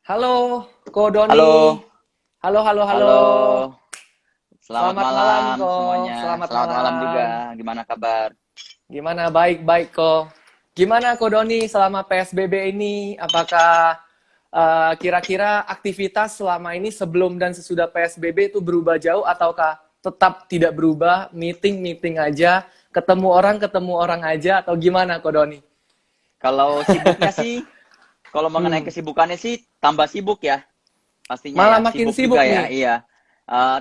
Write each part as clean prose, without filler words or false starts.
Halo, Ko Doni. Halo, Halo, halo, halo. halo. Selamat Selamat malam, malam Ko. semuanya. Selamat Selamat malam malam. juga. Gimana kabar? Gimana? Baik, baik, Ko. Gimana, Ko Doni, selama PSBB ini? Apakah kira-kira aktivitas selama ini sebelum dan sesudah PSBB itu berubah jauh ataukah tetap tidak berubah? Meeting aja, ketemu orang aja, atau gimana, Ko Doni? Kalau sibuknya sih, kalau mengenai Hmm, kesibukannya sih tambah sibuk ya. Pastinya malah ya, makin sibuk sibuk juga ya. nih. Iya.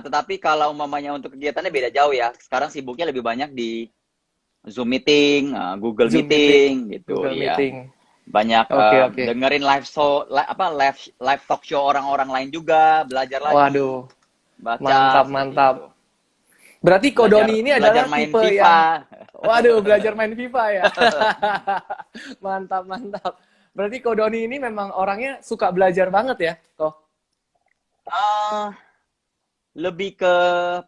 Tetapi kalau umpamanya untuk kegiatannya beda jauh ya. Sekarang sibuknya lebih banyak di Zoom meeting, Google Zoom meeting, meeting gitu. Google Iya. meeting. Banyak Oke, oke. dengerin live talk show orang-orang lain juga, belajar lagi, Waduh, baca mantap, seperti mantap. itu. Berarti Belajar Kodoni ini belajar adalah main tipe yang, FIFA. waduh, belajar main FIFA ya. Mantap, mantap. Berarti Kodoni ini memang orangnya suka belajar banget ya, kok. Ah, lebih ke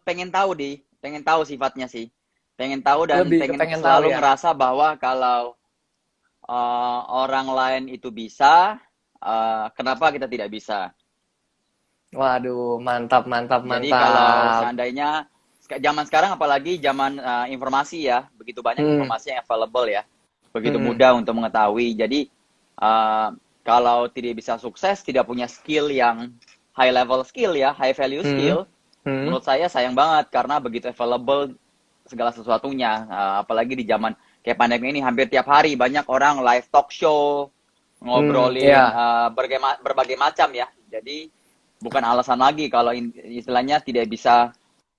pengen tahu sifatnya sih. Pengen tahu dan Lebih pengen kepengen tahu selalu ya. ngerasa bahwa kalau orang lain itu bisa, kenapa kita tidak bisa? Waduh, mantap, mantap, Jadi kalau mantap. seandainya zaman sekarang apalagi zaman informasi ya, begitu banyak Hmm, informasi yang available ya, begitu hmm, mudah untuk mengetahui. Jadi eh, kalau tidak bisa sukses, tidak punya skill yang high level skill ya, high value hmm, skill, hmm. menurut saya sayang banget karena begitu available segala sesuatunya. Apalagi di zaman kayak pandemi ini hampir tiap hari banyak orang live talk show, ngobrolin Ya. berbagai macam ya. Jadi bukan alasan lagi kalau istilahnya tidak bisa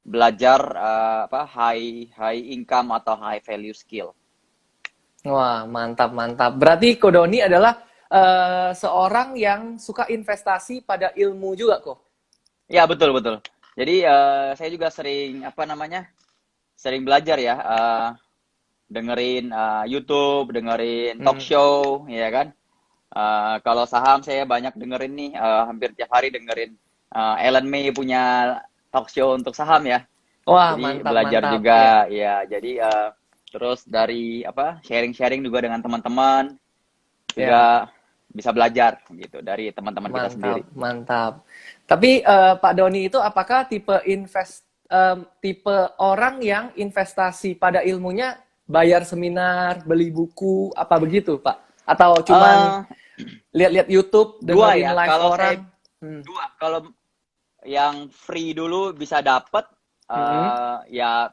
belajar high high income atau high value skill. Wah, mantap, mantap. Berarti Kodoni adalah seorang yang suka investasi pada ilmu juga, kok. Ya, betul betul. Jadi saya juga sering apa namanya? Sering belajar ya, dengerin YouTube, dengerin talk Hmm. show, ya kan? Kalau saham saya banyak dengerin nih, hampir tiap hari dengerin Ellen May punya talk show untuk saham ya. Wah, Jadi mantap, belajar mantap. Ya. juga ya. Jadi terus dari apa sharing-sharing juga dengan teman-teman Ya. juga bisa belajar gitu dari teman-teman kita Mantap, sendiri. mantap. Tapi Pak Doni itu apakah tipe orang yang investasi pada ilmunya bayar seminar, beli buku, apa begitu, Pak? Atau cuman eh lihat-lihat YouTube, Dua dengerin ya, live kalau saya orang? Hmm. dua. Kalau yang free dulu bisa dapet, Hmm. ya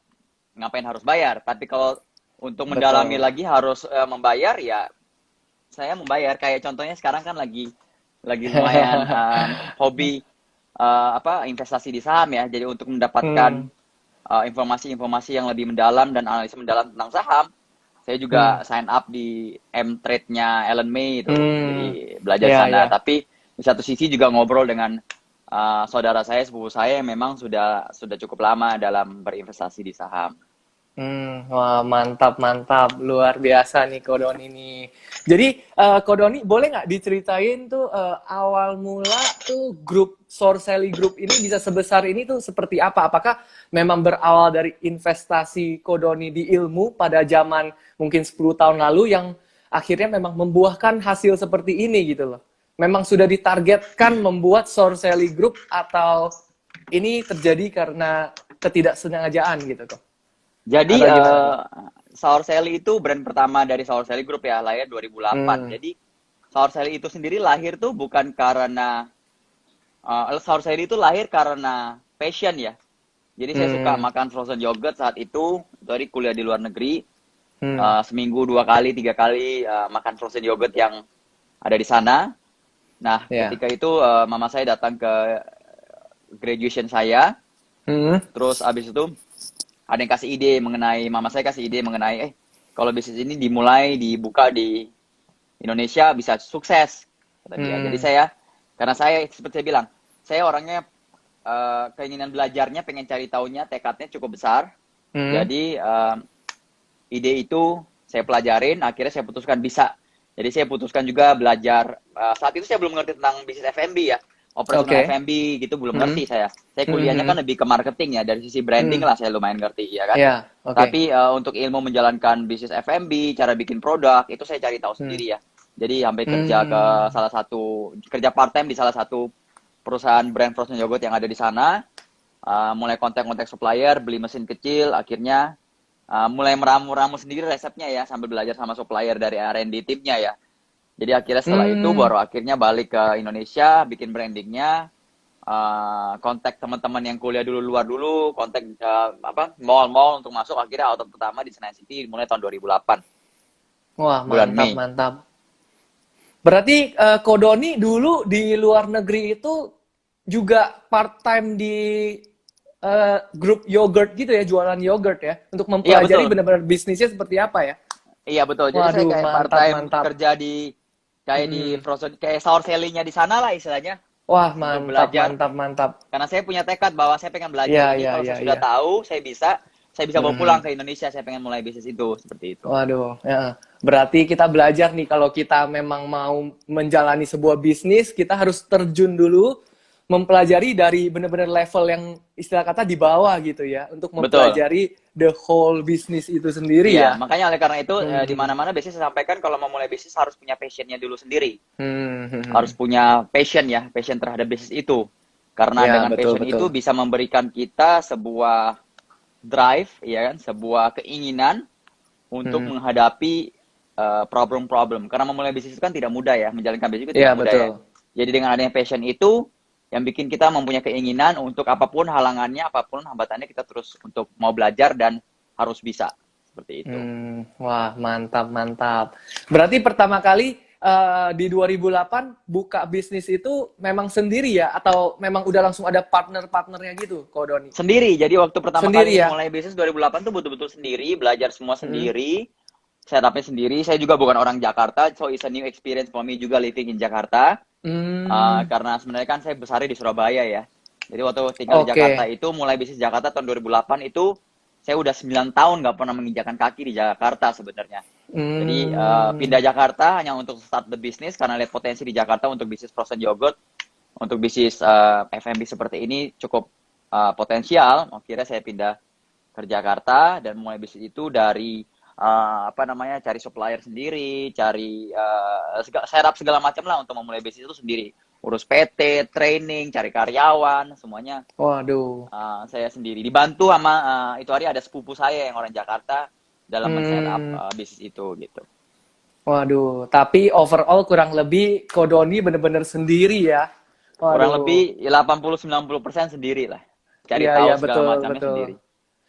ngapain harus bayar. Tapi kalau untuk mendalami Betul. lagi harus membayar ya saya membayar. Kayak contohnya sekarang kan lagi lumayan hobi investasi di saham ya. Jadi untuk mendapatkan Hmm. informasi-informasi yang lebih mendalam dan analisis mendalam tentang saham, saya Hmm. juga sign up di M-Trade-nya Ellen May itu. Hmm. Jadi belajar Ya, sana. ya. Tapi di satu sisi juga ngobrol dengan saudara saya, sepupu saya yang memang sudah cukup lama dalam berinvestasi di saham. Wah, mantap, mantap. Luar biasa nih Kodoni ini. Jadi, Kodoni, boleh nggak diceritain tuh awal mula tuh grup Sourcely Group ini bisa sebesar ini tuh seperti apa? Apakah memang berawal dari investasi Kodoni di ilmu pada zaman mungkin 10 tahun lalu yang akhirnya memang membuahkan hasil seperti ini gitu loh. Memang sudah ditargetkan membuat Sourcely Group atau ini terjadi karena ketidaksengajaan gitu kok? Jadi Atau gimana tuh? Sour Sally itu brand pertama dari Sour Sally Group ya, lahir 2008. Hmm. Jadi Sour Sally itu sendiri lahir tuh bukan karena Sour Sally itu lahir karena passion ya. Jadi saya suka Hmm. makan frozen yogurt saat itu dari kuliah di luar negeri. Hmm. Seminggu 2 kali, 3 kali makan frozen yogurt yang ada di sana. Nah, Ya. ketika itu mama saya datang ke graduation saya, Hmm. terus abis itu ada yang kasih ide mengenai mama saya kasih ide mengenai kalau bisnis ini dimulai dibuka di Indonesia bisa sukses kata dia. Jadi Hmm. saya karena saya seperti saya bilang, saya orangnya keinginan belajarnya, pengen cari taunya, tekadnya cukup besar. Hmm. Jadi ide itu saya pelajarin, akhirnya saya putuskan bisa. Jadi saya putuskan juga belajar. Saat itu saya belum mengerti tentang bisnis F&B ya, operasional Oke. F&B gitu belum Hmm. ngerti saya. Saya Hmm. kuliahnya Hmm. kan lebih ke marketing ya, dari sisi branding Hmm. lah saya lumayan ngerti ya kan. Ya. Oke. Tapi untuk ilmu menjalankan bisnis F&B, cara bikin produk itu saya cari tahu Hmm. sendiri ya. Jadi sampai kerja ke salah satu, kerja part time di salah satu perusahaan brand frozen yogurt yang ada di sana. Mulai kontak-kontak supplier, beli mesin kecil, akhirnya mulai meramu-ramu sendiri resepnya ya, sambil belajar sama supplier dari R&D timnya ya. Jadi akhirnya setelah itu baru akhirnya balik ke Indonesia, bikin brandingnya, kontak teman-teman yang kuliah dulu luar dulu, kontak mall-mall untuk masuk, akhirnya outlet pertama di Senayan City mulai tahun 2008. Wah, Bulan mantap, Mei. mantap. Berarti Ko Doni dulu di luar negeri itu juga part-time di grup yogurt gitu ya, jualan yogurt ya, untuk Iya mempelajari betul. benar-benar bisnisnya seperti apa ya? Iya betul. Jadi saya Waduh, kayak part mantap, time mantap. kerja di kayak di Mm. frozen, kayak sour selling-nya di sana lah istilahnya, Wah, untuk mantap, belajar. mantap, mantap. Karena saya punya tekad bahwa saya pengen belajar Ya, ini, ya, kalau ya, saya sudah ya. tahu, saya bisa bawa pulang Hmm. ke Indonesia, saya pengen mulai bisnis itu, seperti itu. Waduh, ya. Berarti kita belajar nih kalau kita memang mau menjalani sebuah bisnis, kita harus terjun dulu, mempelajari dari benar-benar level yang istilah kata di bawah gitu ya, untuk Betul. mempelajari the whole bisnis itu sendiri Iya, ya. makanya oleh karena itu di Hmm. mana-mana biasanya saya sampaikan kalau mau mulai bisnis harus punya passionnya dulu sendiri. Hmm. Hmm. Harus punya passion ya, passion terhadap bisnis itu. Karena Ya, dengan betul, passion betul. itu bisa memberikan kita sebuah drive, ya kan, sebuah keinginan untuk Hmm. menghadapi problem-problem. Karena memulai bisnis itu kan tidak mudah ya, menjalankan bisnis itu Ya, tidak mudah ya. betul. Jadi dengan adanya passion itu, yang bikin kita mempunyai keinginan untuk apapun halangannya, apapun hambatannya, kita terus untuk mau belajar dan harus bisa. Seperti itu. Wah, mantap, mantap. Berarti pertama kali di 2008 buka bisnis itu memang sendiri ya? Atau memang udah langsung ada partner-partnernya gitu, Ko Doni? Sendiri, jadi waktu pertama Sendiri kali ya? mulai bisnis 2008 tuh betul-betul sendiri, belajar semua Mm-mm. sendiri, setupnya sendiri. Saya juga bukan orang Jakarta, so it's a new experience for me juga living in Jakarta. Hmm, Karena sebenarnya kan saya besarnya di Surabaya ya. Jadi waktu tinggal di Jakarta oke. itu, mulai bisnis Jakarta tahun 2008 itu, saya udah 9 tahun nggak pernah menginjakan kaki di Jakarta sebenarnya. Jadi Hmm, pindah Jakarta hanya untuk start the business karena lihat potensi di Jakarta untuk bisnis frozen yogurt, untuk bisnis F&B seperti ini cukup potensial. Akhirnya saya pindah ke Jakarta dan mulai bisnis itu dari cari supplier sendiri, cari setup segala macam lah untuk memulai bisnis itu sendiri. Urus PT, training, cari karyawan, semuanya waduh. saya sendiri. Dibantu sama itu hari ada sepupu saya yang orang Jakarta dalam men-setup Hmm, bisnis itu gitu. waduh. Tapi overall kurang lebih Ko Doni bener-bener sendiri ya? Kurang Waduh. lebih 80-90% sendiri lah. Cari Iya, tahu iya, segala betul, macamnya betul. sendiri.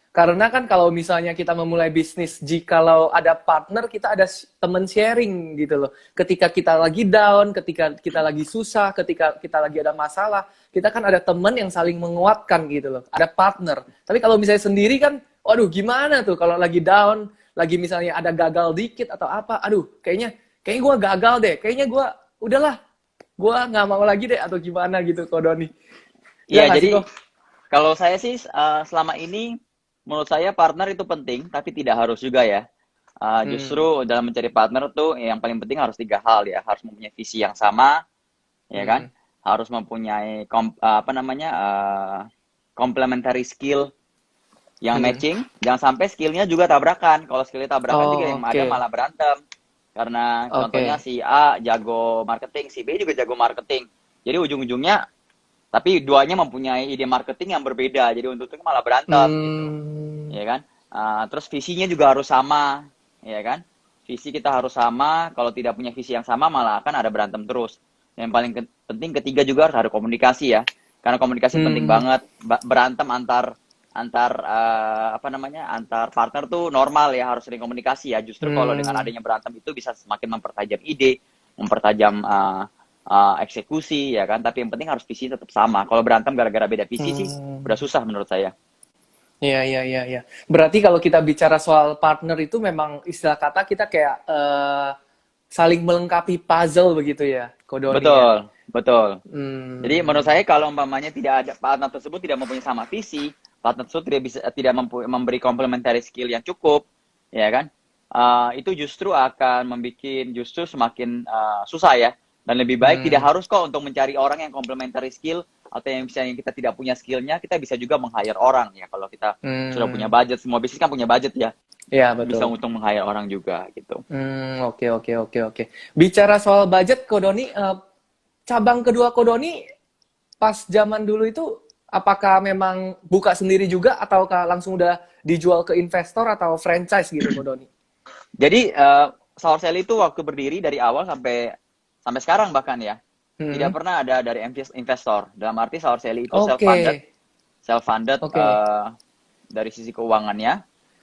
Karena kan kalau misalnya kita memulai bisnis, jikalau ada partner, kita ada teman sharing gitu loh. Ketika kita lagi down, ketika kita lagi susah, ketika kita lagi ada masalah, kita kan ada teman yang saling menguatkan gitu loh. Ada partner. Tapi kalau misalnya sendiri kan, waduh gimana tuh kalau lagi down, lagi misalnya ada gagal dikit atau apa, aduh kayaknya gue gagal deh, kayaknya gue udahlah, gue nggak mau lagi deh atau gimana gitu, Kodoni. Ya Iya, nggak sih jadi kok? kalau saya sih selama ini menurut saya partner itu penting, tapi tidak harus juga ya. Hmm, Justru dalam mencari partner tuh yang paling penting harus tiga hal ya, harus mempunyai visi yang sama, ya kan? hmm, Harus mempunyai complementary skill yang hmm. matching. Jangan sampai skillnya juga tabrakan. Kalau skillnya tabrakan juga Oh, yang ada oke. malah berantem. Karena contohnya Oke. si A jago marketing, si B juga jago marketing. Jadi ujung-ujungnya, tapi duanya mempunyai ide marketing yang berbeda. Jadi untuk itu malah berantem gitu, Hmm, ya kan? Terus visinya juga harus sama, ya kan? Visi kita harus sama. Kalau tidak punya visi yang sama, malah akan ada berantem terus. Yang paling penting ketiga juga harus ada komunikasi ya, karena komunikasi penting hmm, banget. Berantem antar antar antar partner tuh normal ya, harus sering komunikasi ya. Justru kalau dengan hmm, adanya berantem itu bisa semakin mempertajam ide, mempertajam eksekusi ya kan. Tapi yang penting harus visi tetap sama. Kalau berantem gara-gara beda visi sih hmm. udah susah menurut saya. Iya, iya, iya, iya. Berarti kalau kita bicara soal partner itu memang istilah kata kita kayak saling melengkapi puzzle begitu ya, Kodoni ya. Betul, betul. Jadi menurut Hmm, saya kalau umpamanya tidak ada partner tersebut tidak mempunyai sama visi, partner tersebut tidak memberi complementary skill yang cukup, ya kan? Itu justru akan membuat justru semakin susah ya. Dan lebih baik tidak hmm, harus kok untuk mencari orang yang complementary skill, atau yang misalnya kita tidak punya skillnya, kita bisa juga meng-hire orang ya kalau kita sudah punya hmm. budget. Semua bisnis kan punya budget ya. Iya, bisa betul. untuk meng-hire orang juga gitu. Oke, oke, oke, oke. Bicara soal budget, Kodoni, cabang kedua Kodoni pas zaman dulu itu apakah memang buka sendiri juga ataukah langsung udah dijual ke investor atau franchise gitu, Kodoni? Jadi Sour Sally itu waktu berdiri dari awal sampai sampai sekarang bahkan ya, tidak Hmm. pernah ada dari investor. Dalam arti Sour Sally itu Oke, self-funded oke, dari sisi keuangannya,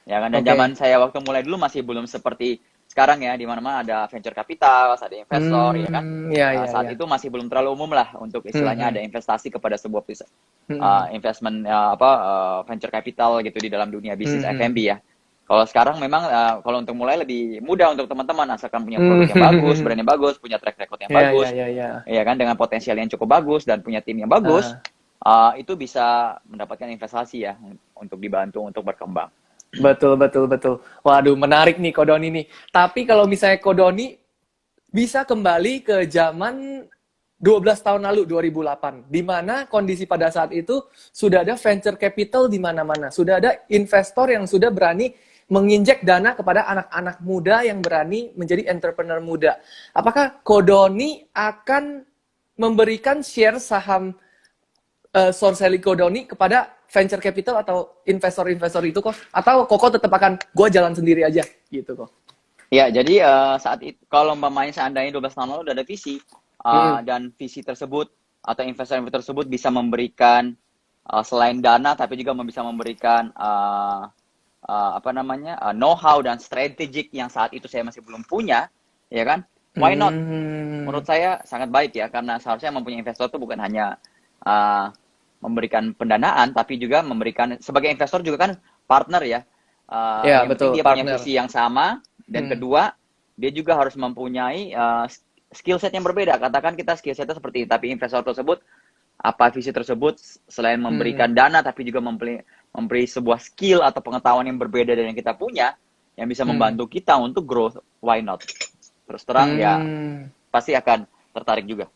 ya kan. Dan zaman oke. saya waktu mulai dulu masih belum seperti sekarang ya, di mana-mana ada venture capital, ada investor, ya kan. Ya, ya, Saat ya. itu masih belum terlalu umum lah untuk Hmm, istilahnya hmm, ada investasi kepada sebuah hmm, investment venture capital gitu di dalam dunia bisnis hmm, F&B hmm, ya. Kalau sekarang memang kalau untuk mulai lebih mudah untuk teman-teman asalkan punya produk yang bagus, hmm. brand yang bagus, punya track record yang Ya, ya, bagus, ya, ya. ya kan dengan potensial yang cukup bagus dan punya tim yang bagus, Ah, itu bisa mendapatkan investasi ya untuk dibantu untuk berkembang. betul, betul, betul. Waduh, menarik nih Kodoni nih. Tapi kalau misalnya Kodoni bisa kembali ke zaman 12 tahun lalu, 2008, di mana kondisi pada saat itu sudah ada venture capital di mana-mana, sudah ada investor yang sudah berani menginjek dana kepada anak-anak muda yang berani menjadi entrepreneur muda. Apakah Kodoni akan memberikan share saham Sorseli Kodoni kepada venture capital atau investor-investor itu kok? Atau Koko tetap akan gue jalan sendiri aja gitu kok? Ya, jadi saat itu kalau umpamanya seandainya 12 tahun lalu udah ada visi Hmm. dan visi tersebut atau investor-investor tersebut bisa memberikan selain dana tapi juga bisa memberikan apa namanya know-how dan strategik yang saat itu saya masih belum punya, ya kan? Why not? Hmm. Menurut saya sangat baik ya karena seharusnya mempunyai investor itu bukan hanya uh, memberikan pendanaan tapi juga memberikan sebagai investor juga kan partner ya. Ya, Yang penting betul, dia punya partner. visi yang sama dan Hmm. kedua dia juga harus mempunyai skill set yang berbeda. Katakan kita skill setnya seperti ini, tapi investor tersebut apa visi tersebut selain memberikan Hmm. dana tapi juga memberi sebuah skill atau pengetahuan yang berbeda dari yang kita punya yang bisa Hmm. membantu kita untuk growth, why not? Terus terang ya Hmm. pasti akan tertarik juga.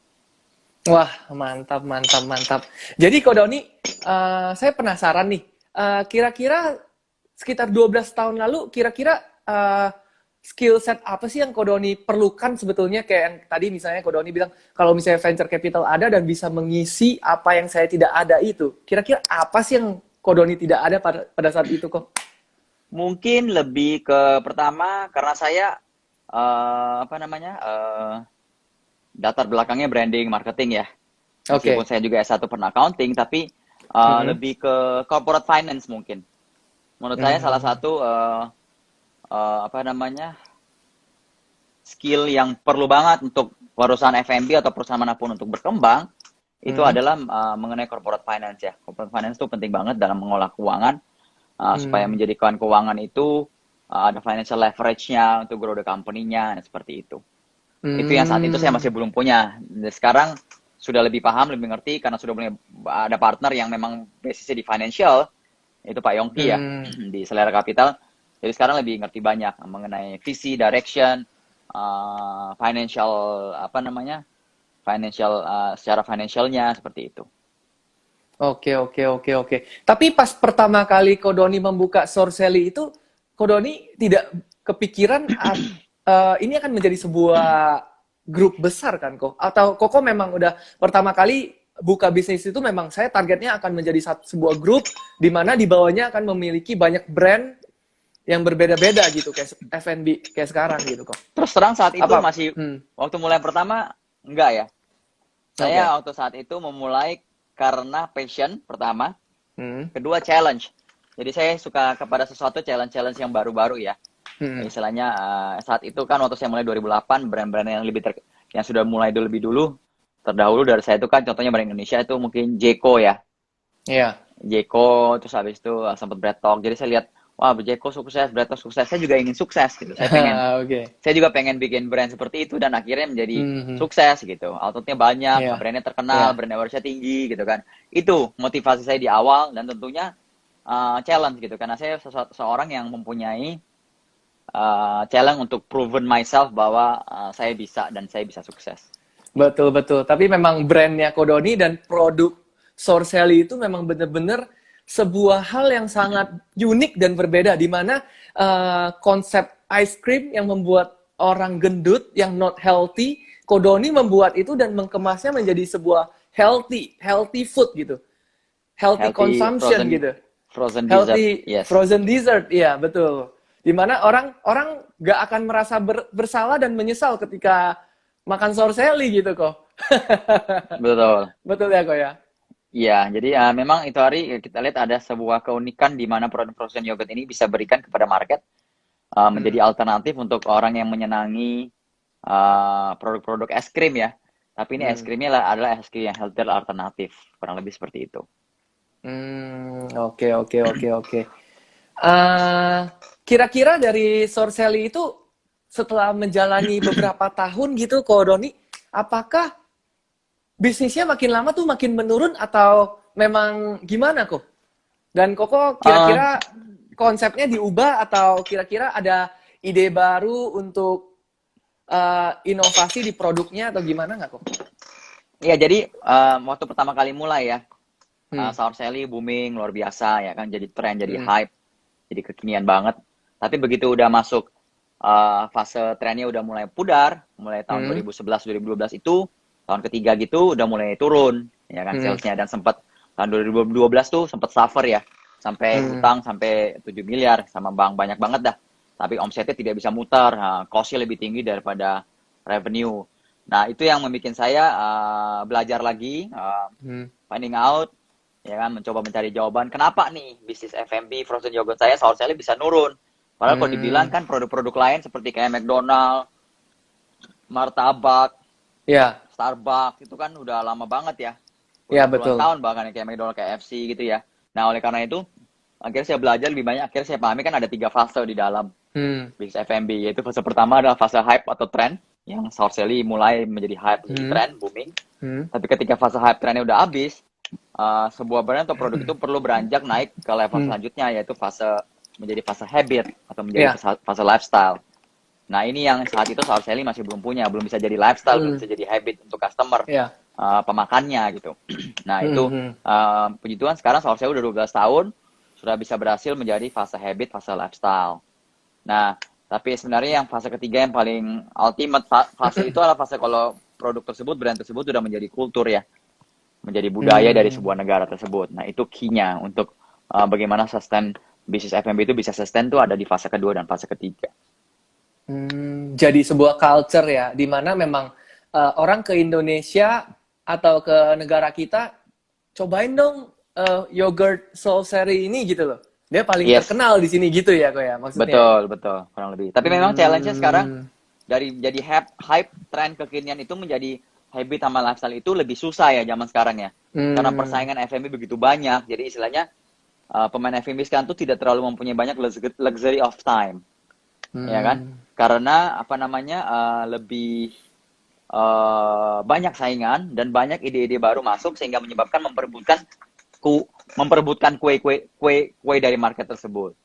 Wah, mantap, mantap, mantap. Jadi Ko Doni, saya penasaran nih, kira-kira sekitar 12 tahun lalu, kira-kira skill set apa sih yang Ko Doni perlukan sebetulnya? Kayak yang tadi misalnya Ko Doni bilang, kalau misalnya venture capital ada dan bisa mengisi apa yang saya tidak ada itu. Kira-kira apa sih yang Ko Doni tidak ada pada saat itu kok? Mungkin lebih ke pertama karena saya apa namanya latar belakangnya branding marketing ya. Meskipun Oke. saya juga S1 pernah accounting, tapi Hmm. lebih ke corporate finance mungkin. Menurut saya salah Hmm. satu apa namanya skill yang perlu banget untuk perusahaan F&B atau perusahaan manapun untuk berkembang itu Hmm. adalah mengenai corporate finance ya. Corporate finance itu penting banget dalam mengolah keuangan supaya Hmm. menjadikan keuangan itu ada financial leverage-nya untuk grow the company-nya seperti itu. Itu yang saat itu saya masih Hmm. belum punya. Dan sekarang sudah lebih paham, lebih ngerti karena sudah punya ada partner yang memang basisnya di financial, itu Pak Yongki ya Hmm. di Selera Capital. Jadi sekarang lebih ngerti banyak mengenai visi, direction, financial apa namanya, financial secara financialnya seperti itu. Oke, oke, oke, oke. Tapi pas pertama kali Kodoni membuka Sorseli itu, Kodoni tidak kepikiran ini akan menjadi sebuah grup besar kan kok? Atau Koko memang udah pertama kali buka bisnis itu memang saya targetnya akan menjadi sebuah grup di mana di bawahnya akan memiliki banyak brand yang berbeda-beda gitu kayak F&B kayak sekarang gitu kok. Terus terang saat itu Apa? masih waktu mulai pertama enggak ya. Saya Oke. waktu saat itu memulai karena passion pertama, Hmm. kedua challenge. Jadi saya suka kepada sesuatu challenge-challenge yang baru-baru ya. Hmm. Istilahnya saat itu kan waktu saya mulai 2008 brand-brand yang yang sudah mulai dulu lebih dulu terdahulu dari saya itu kan contohnya brand Indonesia itu mungkin Jeko ya. Iya. Jeko terus habis itu sempat Bread Talk. Jadi saya lihat wah Jeko sukses, Bread Talk sukses. Saya juga ingin sukses gitu. Oke. Saya juga pengen bikin brand seperti itu dan akhirnya menjadi Hmm. sukses gitu. Outputnya banyak, Iya. brandnya terkenal, Iya. brand awareness-nya tinggi gitu kan. Itu motivasi saya di awal dan tentunya challenge gitu karena saya seorang yang mempunyai challenge untuk proven myself bahwa saya bisa dan saya bisa sukses. Betul, betul. Tapi memang brandnya Kodoni dan produk Sorseli itu memang benar-benar sebuah hal yang sangat unik dan berbeda, di mana konsep ice cream yang membuat orang gendut, yang not healthy, Kodoni membuat itu dan mengemasnya menjadi sebuah healthy food gitu, healthy Healthy consumption gitu, frozen dessert. healthy Yes. frozen dessert, iya betul. Dimana orang nggak akan merasa bersalah dan menyesal ketika makan sorseli gitu kok. Betul. Betul ya kok ya. Iya, jadi memang itu hari kita lihat ada sebuah keunikan di mana produk frozen yogurt ini bisa berikan kepada market menjadi alternatif untuk orang yang menyenangi produk-produk es krim ya. Tapi ini es krimnya adalah es krim yang healthier alternatif, kurang lebih seperti itu. Oke. Eh, Kira-kira dari Sorcelli itu setelah menjalani beberapa tahun gitu, Ko Doni, apakah bisnisnya makin lama tuh makin menurun atau memang gimana kok? Dan Koko kira-kira konsepnya diubah atau kira-kira ada ide baru untuk inovasi di produknya atau gimana nggak kok? Iya, jadi waktu pertama kali mulai ya, sour Sally booming luar biasa ya kan, jadi tren, jadi hype, jadi kekinian banget. Tapi begitu udah masuk fase trennya udah mulai pudar, mulai tahun 2011-2012 itu, tahun ketiga gitu udah mulai turun, ya kan salesnya, dan sempat tahun 2012 tuh sempat suffer ya, sampai hutang sampai 7 miliar sama bank, banyak banget dah. Tapi omsetnya tidak bisa mutar, cost-nya lebih tinggi daripada revenue. Nah, itu yang membuat saya belajar lagi, finding out, ya kan, mencoba mencari jawaban kenapa nih bisnis F&B frozen yogurt saya sour Sally bisa nurun. Padahal kalau dibilang kan produk-produk lain seperti kayak McDonald, Martabak, Starbucks itu kan udah lama banget ya. Ya, Puluhan betul. tahun bahkan kayak McDonald, KFC gitu ya. Nah, oleh karena itu akhirnya saya belajar lebih banyak, akhirnya saya pahami kan ada 3 fase di dalam bisnis F&B, yaitu fase pertama adalah fase hype atau trend, yang sour Sally mulai menjadi hype, menjadi trend, booming. Tapi ketika fase hype trennya udah habis, sebuah brand atau produk itu perlu beranjak naik ke level selanjutnya, yaitu menjadi fase habit atau menjadi fase lifestyle. Nah, ini yang saat itu sour Sally masih belum punya, belum bisa jadi lifestyle, belum bisa jadi habit untuk customer, pemakannya gitu. Nah, itu puji Tuhan sekarang sour Sally udah 12 tahun, sudah bisa berhasil menjadi fase habit, fase lifestyle. Nah, tapi sebenarnya yang fase ketiga yang paling ultimate fase itu adalah fase kalau produk tersebut, brand tersebut sudah menjadi kultur ya, menjadi budaya dari sebuah negara tersebut. Nah, itu key-nya untuk bagaimana sustain bisnis F&B itu bisa sustain tuh ada di fase kedua dan fase ketiga. Jadi sebuah culture ya, di mana memang orang ke Indonesia atau ke negara kita, cobain dong yogurt Soul Seri ini gitu loh. Dia paling terkenal di sini gitu ya kok ya maksudnya. Betul, kurang lebih. Tapi memang challenge-nya sekarang dari jadi hype, tren kekinian itu menjadi habit sama lifestyle itu lebih susah ya zaman sekarang ya. Karena persaingan F&B begitu banyak. Jadi istilahnya pemain F&B sekarang tuh tidak terlalu mempunyai banyak luxury of time. Ya kan? Karena lebih banyak saingan dan banyak ide-ide baru masuk sehingga menyebabkan memperebutkan kue dari market tersebut.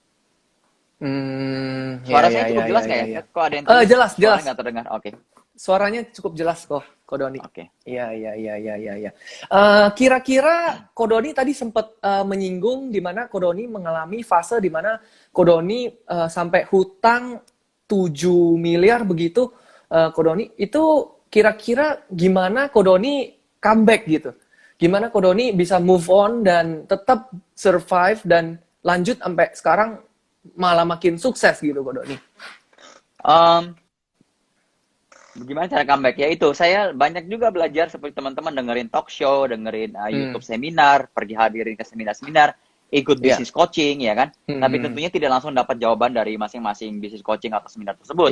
Suara saya cukup jelas nggak ya? Kok ada yang jelas. Nggak terdengar. Oke. Suaranya cukup jelas kok, Kodoni. Oke. Iya. Kira-kira Kodoni tadi sempat menyinggung di mana Kodoni mengalami fase di mana Kodoni sampai hutang 7 miliar begitu. Kodoni itu kira-kira gimana Kodoni comeback gitu? Gimana Kodoni bisa move on dan tetap survive dan lanjut sampai sekarang malah makin sukses gitu Kodoni? Gimana cara comeback? Ya itu, saya banyak juga belajar seperti teman-teman dengerin talk show, dengerin YouTube seminar, pergi hadirin ke seminar-seminar, ikut bisnis coaching ya kan. Tapi tentunya tidak langsung dapat jawaban dari masing-masing bisnis coaching atau seminar tersebut.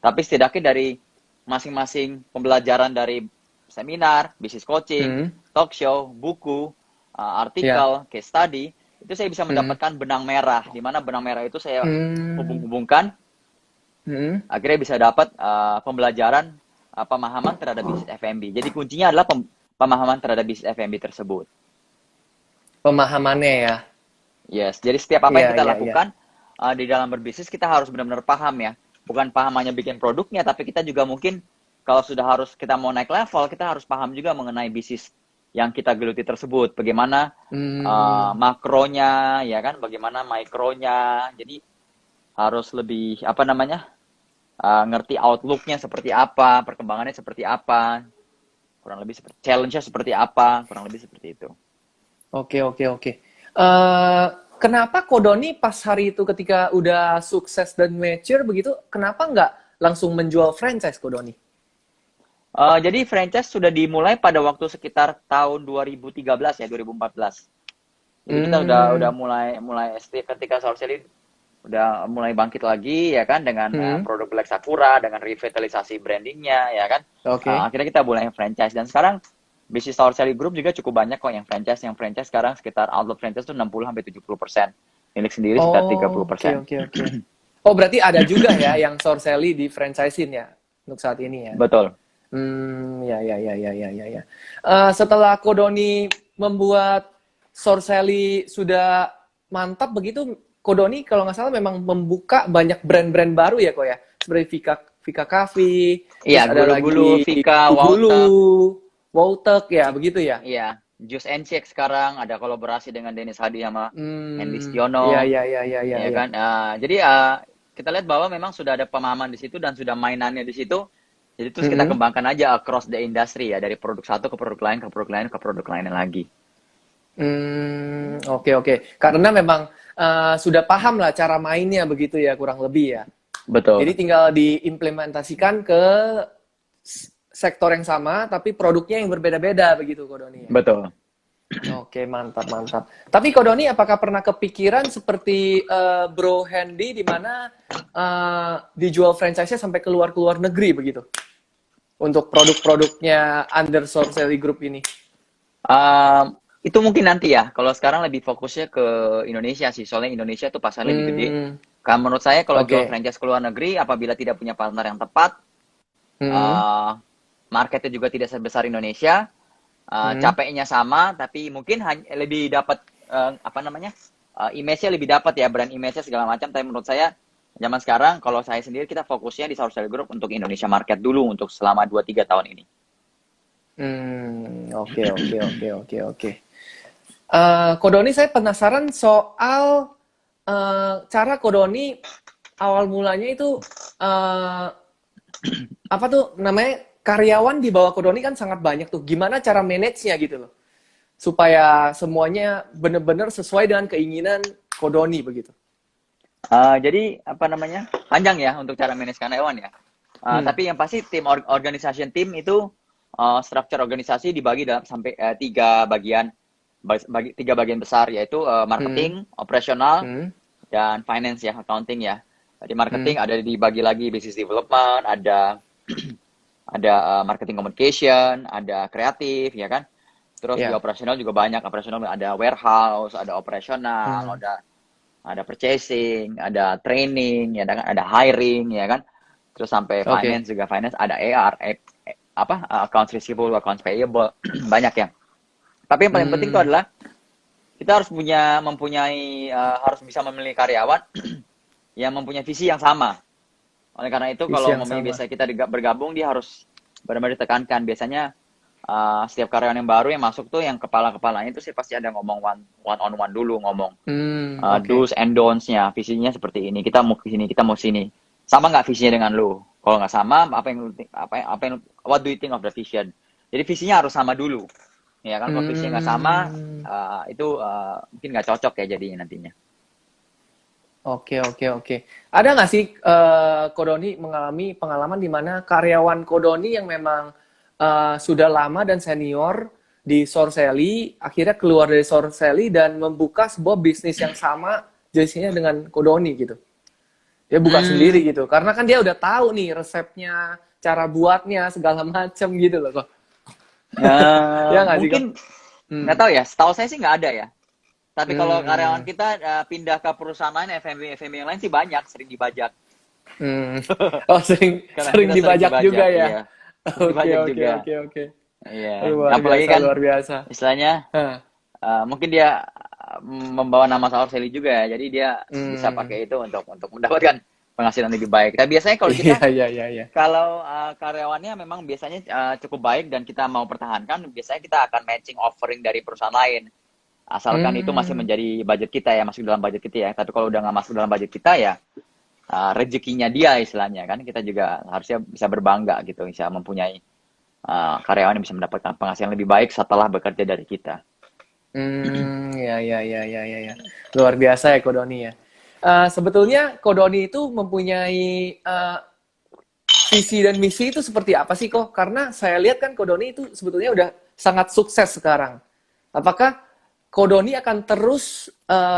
Tapi setidaknya dari masing-masing pembelajaran dari seminar, bisnis coaching, talk show, buku, artikel, case study, itu saya bisa mendapatkan benang merah, di mana benang merah itu saya hubung-hubungkan, akhirnya bisa dapat pembelajaran, pemahaman terhadap bisnis F&B. Jadi kuncinya adalah pemahaman terhadap bisnis F&B tersebut. Pemahamannya ya. Yes, jadi setiap apa yang kita lakukan di dalam berbisnis, kita harus benar-benar paham ya. Bukan paham hanya bikin produknya, tapi kita juga mungkin kalau sudah kita mau naik level, kita harus paham juga mengenai bisnis yang kita geluti tersebut. Bagaimana makronya, ya kan? Bagaimana mikronya. Jadi harus lebih apa namanya? Ngerti outlook-nya seperti apa, perkembangannya seperti apa, kurang lebih seperti challenge-nya seperti apa, kurang lebih seperti itu. Oke, oke, oke. Kenapa Kodoni pas hari itu ketika udah sukses dan mature begitu, kenapa nggak langsung menjual franchise Kodoni? Jadi franchise sudah dimulai pada waktu sekitar tahun 2013 ya, 2014. Jadi kita udah mulai ketika Sourcely udah mulai bangkit lagi ya kan dengan produk Black Sakura, dengan revitalisasi brandingnya ya kan. Oke. Akhirnya kita mulai franchise dan sekarang bisnis Sourcely Group juga cukup banyak kok yang franchise. Yang franchise sekarang sekitar outlet franchise tuh 60-70%. Milik sendiri sekitar Oh, oke, 30%. oke, oke. Oh, berarti ada juga ya yang Sourcely di franchisein ya untuk saat ini ya. Betul. Ya, ya, ya, ya, ya, ya, ya. Setelah Kodoni membuat Sourcely sudah mantap begitu, Kodoni kalau nggak salah memang membuka banyak brand-brand baru ya kok ya, seperti Vika Coffee, terus Iya, ada Gulu-Gulu, lagi Vika, Gulu, Wautek. Wautek ya, begitu ya. Iya, Juice and Shake sekarang ada kolaborasi dengan Dennis Hadi sama Hendy Ya, Stiono, ya, ya, ya, ya, ya ya. kan? Jadi kita lihat bahwa memang sudah ada pemahaman di situ dan sudah mainannya di situ. Jadi terus kita kembangkan aja across the industry ya, dari produk satu ke produk lain, ke produk lain, ke produk lainnya lagi. Oke, oke. Karena memang sudah paham lah cara mainnya begitu ya, kurang lebih ya. Jadi Betul, tinggal diimplementasikan ke sektor yang sama, tapi produknya yang berbeda-beda begitu, Kodoni ya. betul. Oke, mantap, mantap. Tapi Kodoni, apakah pernah kepikiran seperti Bro Handy di mana dijual franchise-nya sampai keluar negeri begitu? Untuk produk-produknya under Sourcely Group ini? Itu mungkin nanti ya. Kalau sekarang lebih fokusnya ke Indonesia sih. Soalnya Indonesia tuh pasar lebih gede. Karena menurut saya kalau jual Oke. franchise ke luar negeri, apabila tidak punya partner yang tepat, marketnya juga tidak sebesar Indonesia, capeknya sama, tapi mungkin lebih dapat apa namanya, image-nya lebih dapat ya, brand image-nya segala macam. Tapi menurut saya zaman sekarang, kalau saya sendiri kita fokusnya di Sourcely Group untuk Indonesia market dulu untuk selama 2-3 tahun ini. Oke, oke, oke, oke, oke. Kodoni, saya penasaran soal cara Kodoni awal mulanya itu apa tuh namanya, karyawan di bawah Kodoni kan sangat banyak tuh. Gimana cara manage-nya gitu loh, supaya semuanya benar-benar sesuai dengan keinginan Kodoni begitu. Jadi apa namanya, panjang ya untuk cara manage karyawan ya. Tapi yang pasti tim organization team itu structure organisasi dibagi dalam sampai tiga bagian besar, yaitu marketing, operasional, dan finance ya, accounting ya. Jadi marketing ada dibagi lagi business development, ada marketing communication, ada kreatif ya kan. Terus di operasional juga banyak, operasional ada warehouse, ada operasional, ada purchasing, ada training, ya kan, ada hiring ya kan. Terus sampai finance juga, finance ada AR, accounts receivable, accounts payable, banyak ya. Tapi yang paling penting itu adalah kita harus mempunyai harus bisa memilih karyawan yang mempunyai visi yang sama. Oleh karena itu kalau biasa kita bergabung, dia harus benar-benar ditekankan. Biasanya setiap karyawan yang baru yang masuk tuh, yang kepala-kepalanya itu sih pasti ada ngomong one on one dulu, ngomong do's and don'ts-nya, visinya seperti ini, kita mau ke sini, kita mau sini. Sama nggak visinya dengan lu? Kalau nggak sama, what do you think of the vision? Jadi visinya harus sama dulu. Ya kan, kalau visinya nggak sama, itu mungkin nggak cocok ya jadinya nantinya. Oke. Ada nggak sih Kodoni mengalami pengalaman di mana karyawan Kodoni yang memang sudah lama dan senior di Sourcely akhirnya keluar dari Sourcely dan membuka sebuah bisnis yang sama jenisnya dengan Kodoni gitu? Dia buka sendiri gitu, karena kan dia udah tahu nih resepnya, cara buatnya segala macam gitu loh kok. Ya nggak sih, Mungkin nggak tahu ya. Setahu saya sih nggak ada ya. Tapi kalau karyawan kita pindah ke perusahaan lain, FMB yang lain sih banyak, sering dibajak. Oh, sering dibajak juga ya. Iya. Oke. Iya. Luar Apalagi biasa, kan luar biasa. istilahnya mungkin dia membawa nama Sourcely juga ya. Jadi dia bisa pakai itu untuk mendapatkan penghasilan lebih baik. Tapi biasanya kalau Iya, kita, iya, iya, iya. kalau karyawannya memang biasanya cukup baik dan kita mau pertahankan, biasanya kita akan matching offering dari perusahaan lain. Asalkan itu masih Hmm. menjadi budget kita ya, masuk dalam budget kita ya. Tapi kalau udah nggak masuk dalam budget kita ya, rezekinya dia istilahnya kan. Kita juga harusnya bisa berbangga gitu, bisa mempunyai karyawan yang bisa mendapatkan penghasilan lebih baik setelah bekerja dari kita. Ya, ya, ya, ya, ya, ya. Luar biasa ya Kodoni ya. Sebetulnya Kodoni itu mempunyai visi dan misi itu seperti apa sih kok? Karena saya lihat kan Kodoni itu sebetulnya udah sangat sukses sekarang. Apakah Kodoni akan terus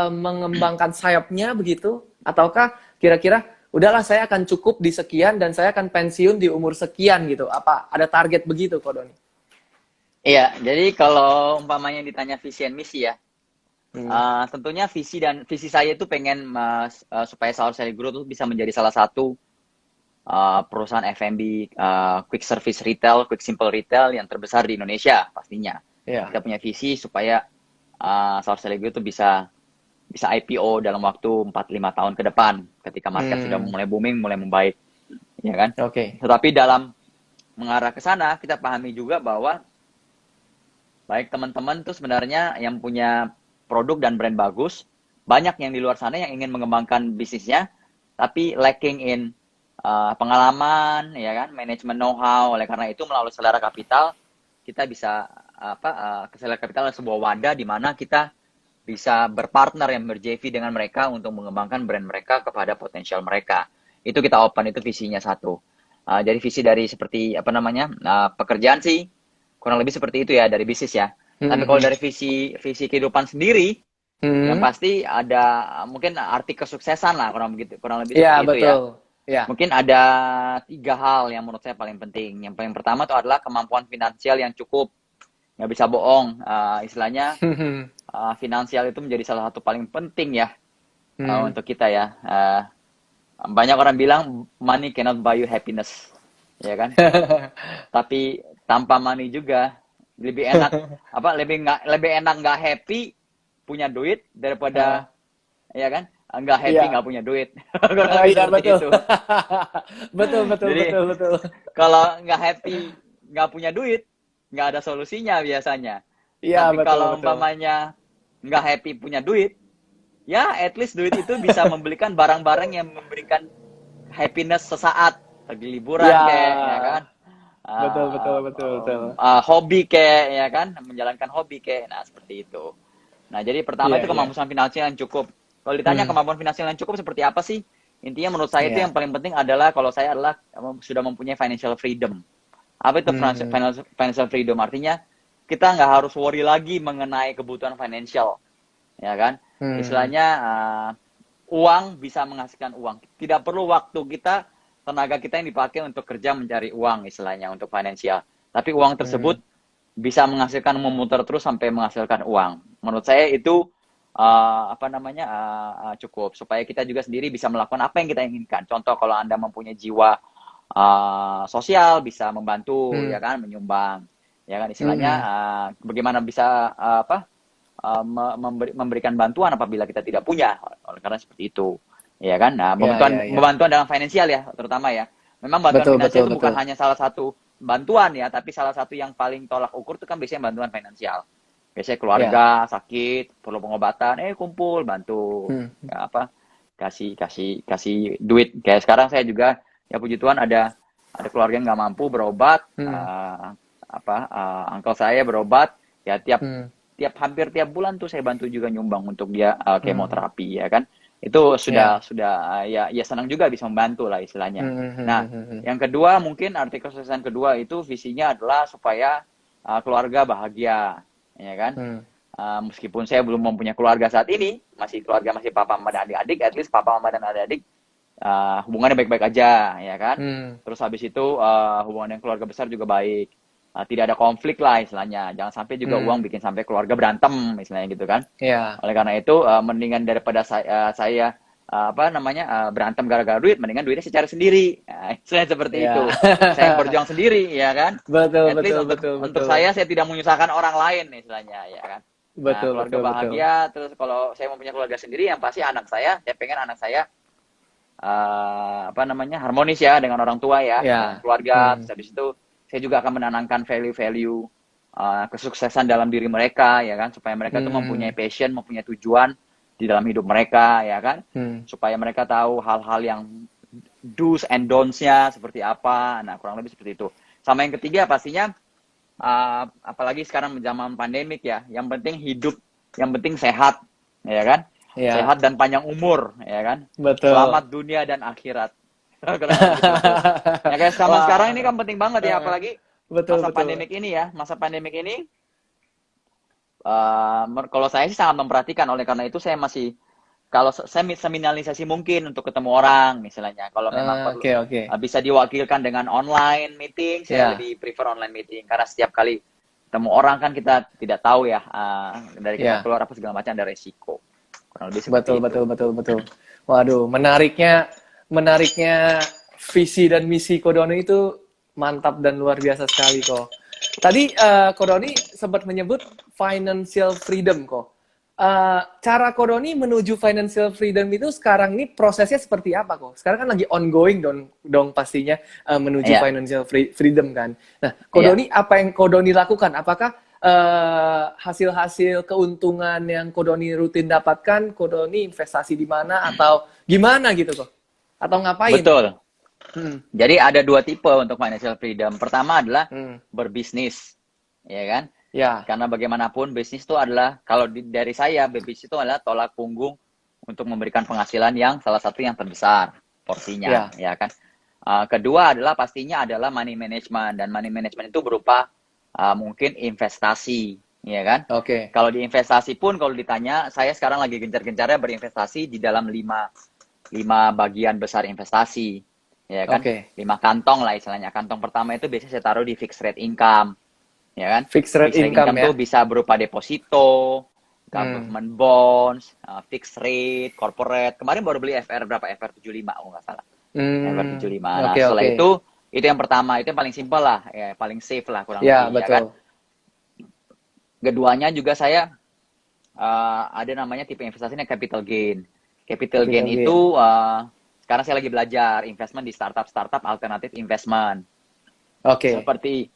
mengembangkan sayapnya begitu? Ataukah kira-kira udahlah saya akan cukup di sekian dan saya akan pensiun di umur sekian gitu? Apa ada target begitu Kodoni? Iya, jadi kalau umpamanya ditanya visi and misi ya, Hmm. tentunya visi saya itu pengen supaya Saur Sally Group itu bisa menjadi salah satu perusahaan F&B, quick service retail, quick simple retail yang terbesar di Indonesia pastinya. Ya. Kita punya visi supaya Saur Sally Group itu bisa IPO dalam waktu 4-5 tahun ke depan ketika market sudah Hmm. mulai booming, mulai membaik, ya kan? Oke. Tetapi dalam mengarah ke sana, kita pahami juga bahwa baik teman-teman tuh sebenarnya yang punya produk dan brand bagus, banyak yang di luar sana yang ingin mengembangkan bisnisnya, tapi lacking in pengalaman, ya kan, manajemen know-how. Oleh karena itu melalui Selera Capital kita bisa Selera Capital adalah sebuah wadah di mana kita bisa berpartner yang ber-JV dengan mereka untuk mengembangkan brand mereka kepada potensial mereka. Itu kita open, itu visinya satu. Jadi visi dari seperti pekerjaan sih kurang lebih seperti itu ya dari bisnis ya. Tapi kalau Hmm. dari visi kehidupan sendiri, yang Hmm. pasti ada mungkin arti kesuksesan lah kurang lebih Ya, seperti itu ya. betul. Ya. Mungkin ada 3 hal yang menurut saya paling penting. Yang paling pertama itu adalah kemampuan finansial yang cukup. Nggak bisa bohong, istilahnya finansial itu menjadi salah satu paling penting ya Hmm. untuk kita ya. Banyak orang bilang money cannot buy you happiness, ya kan? Tapi tanpa money juga lebih enak lebih enak nggak happy punya duit daripada ya kan nggak happy Iya. nggak punya duit. Kurang lebih Iya, seperti betul. itu. Betul, betul, Jadi betul, betul. kalau nggak happy nggak punya duit nggak ada solusinya biasanya. Iya, Tapi betul, kalau betul. umpamanya nggak happy punya duit, ya at least duit itu bisa membelikan barang-barang yang memberikan happiness sesaat, pergi liburan Iya. kayak ya kan. Betul, betul, betul, betul. Hobi kayak ya kan, menjalankan hobi kayak, nah seperti itu. Nah jadi pertama Iya, itu iya. kemampuan finansial yang cukup. Kalau ditanya Hmm. kemampuan finansial yang cukup seperti apa sih? Intinya menurut saya itu yang Iya. paling penting adalah kalau saya adalah sudah mempunyai financial freedom. Apa itu Hmm. financial freedom? Artinya kita nggak harus worry lagi mengenai kebutuhan financial, ya kan? Hmm. Istilahnya uang bisa menghasilkan uang. Tidak perlu waktu kita, tenaga kita yang dipakai untuk kerja mencari uang istilahnya untuk finansial. Tapi uang tersebut Hmm. bisa menghasilkan memutar terus sampai menghasilkan uang. Menurut saya itu cukup supaya kita juga sendiri bisa melakukan apa yang kita inginkan. Contoh kalau Anda mempunyai jiwa sosial bisa membantu ya Hmm. kan menyumbang ya kan istilahnya Hmm. bagaimana bisa memberikan bantuan apabila kita tidak punya oleh karena seperti itu ya kan nah Iya, iya, iya. bantuan dalam finansial ya terutama ya memang bantuan Betul, finansial betul, itu bukan betul. hanya salah satu bantuan ya tapi salah satu yang paling tolak ukur itu kan biasanya bantuan finansial biasanya keluarga Ya. sakit perlu pengobatan kumpul bantu Hmm. ya, kasih duit kayak sekarang saya juga ya puji Tuhan ada keluarga yang nggak mampu berobat Hmm. uncle saya berobat ya Hmm. hampir tiap bulan tuh saya bantu juga nyumbang untuk dia Hmm. kemoterapi ya kan itu Ya. sudah ya senang juga bisa membantu lah istilahnya. Hmm. Hmm. Nah Hmm. Hmm. yang kedua mungkin arti kesuksesan kedua itu visinya adalah supaya keluarga bahagia ya kan. Hmm. Meskipun saya belum mempunyai keluarga saat ini masih papa mama dan adik-adik at least papa mama dan adik-adik hubungannya baik-baik aja ya kan. Hmm. Terus habis itu hubungan dengan keluarga besar juga baik. Tidak ada konflik lah istilahnya. Jangan sampai juga Hmm. uang bikin sampai keluarga berantem istilahnya gitu kan. Ya. Oleh karena itu mendingan daripada saya berantem gara-gara duit, mendingan duitnya saya cari sendiri. Nah, istilahnya seperti itu. Ya. Saya yang berjuang sendiri ya kan. Betul, At least betul, betul, untuk betul. saya tidak menyusahkan orang lain istilahnya ya kan. Nah, Betul, keluarga betul, betul. bahagia terus kalau saya mempunyai keluarga sendiri yang pasti saya pengen anak saya apa namanya, harmonis ya dengan orang tua ya, dengan Ya. keluarga. Hmm. Terus habis itu saya juga akan menanamkan value-value kesuksesan dalam diri mereka ya kan, supaya mereka tuh mempunyai Hmm. passion, mempunyai tujuan di dalam hidup mereka ya kan, Hmm. supaya mereka tahu hal-hal yang do's and don'ts-nya seperti apa. Nah, kurang lebih seperti itu. Sama yang ketiga pastinya, apalagi sekarang zaman pandemik ya, yang penting hidup, yang penting sehat, ya kan? Ya, Sehat dan panjang umur, ya kan? betul. Selamat dunia dan akhirat. Kurang lebih seperti itu. Ya kayak zaman sekarang ini Wah. kan penting banget ya, apalagi Betul, masa betul. pandemik ini ya, masa pandemik ini, kalau saya sih sangat memperhatikan, oleh karena itu saya masih, kalau saya seminimalisasi mungkin untuk ketemu orang misalnya. Kalau memang perlu Oke, oke. bisa diwakilkan dengan online meeting, saya Ya, lebih prefer online meeting karena setiap kali ketemu orang kan kita tidak tahu ya, dari kita ya. keluar apa segala macam ada resiko. Kurang lebih seperti Betul, itu. betul, betul, betul. Waduh, menariknya visi dan misi Kodoni itu mantap dan luar biasa sekali kok. Tadi Kodoni sempat menyebut financial freedom kok. Cara Kodoni menuju financial freedom itu sekarang ini prosesnya seperti apa kok? Sekarang kan lagi ongoing dong pastinya menuju Iya, financial freedom kan. Nah, iya. Kodoni apa yang Kodoni lakukan? Apakah hasil-hasil keuntungan yang Kodoni rutin dapatkan, Kodoni investasi di mana atau gimana gitu kok? Atau ngapain? Betul. Hmm, Jadi ada dua tipe untuk financial freedom. Pertama adalah hmm, berbisnis, ya kan? ya, Karena bagaimanapun bisnis itu adalah, kalau dari saya, bisnis itu adalah tolak punggung untuk memberikan penghasilan yang salah satu yang terbesar porsinya, ya, ya kan. Kedua adalah pastinya adalah money management, dan money management itu berupa mungkin investasi, ya kan. oke, Kalau di investasi pun, kalau ditanya, saya sekarang lagi gencar-gencarnya berinvestasi di dalam lima bagian besar investasi, ya kan. oke. 5 kantong lah istilahnya. Kantong pertama itu biasanya saya taruh di fixed rate income, ya kan. Fixed rate Fixed rate income income ya. tuh bisa berupa deposito, Hmm, government bonds, fixed rate, corporate. Kemarin baru beli FR berapa? FR 75 oh nggak salah. FR hmm, 75. Nah, oke, setelah oke. itu yang pertama, itu yang paling simpel lah, ya, paling safe lah kurang Ya, lebih, ya kan. betul. Keduanya juga saya ada namanya tipe investasinya capital gain. Capital gain Capital gain. itu sekarang saya lagi belajar investment di startup alternatif investment, Oke. seperti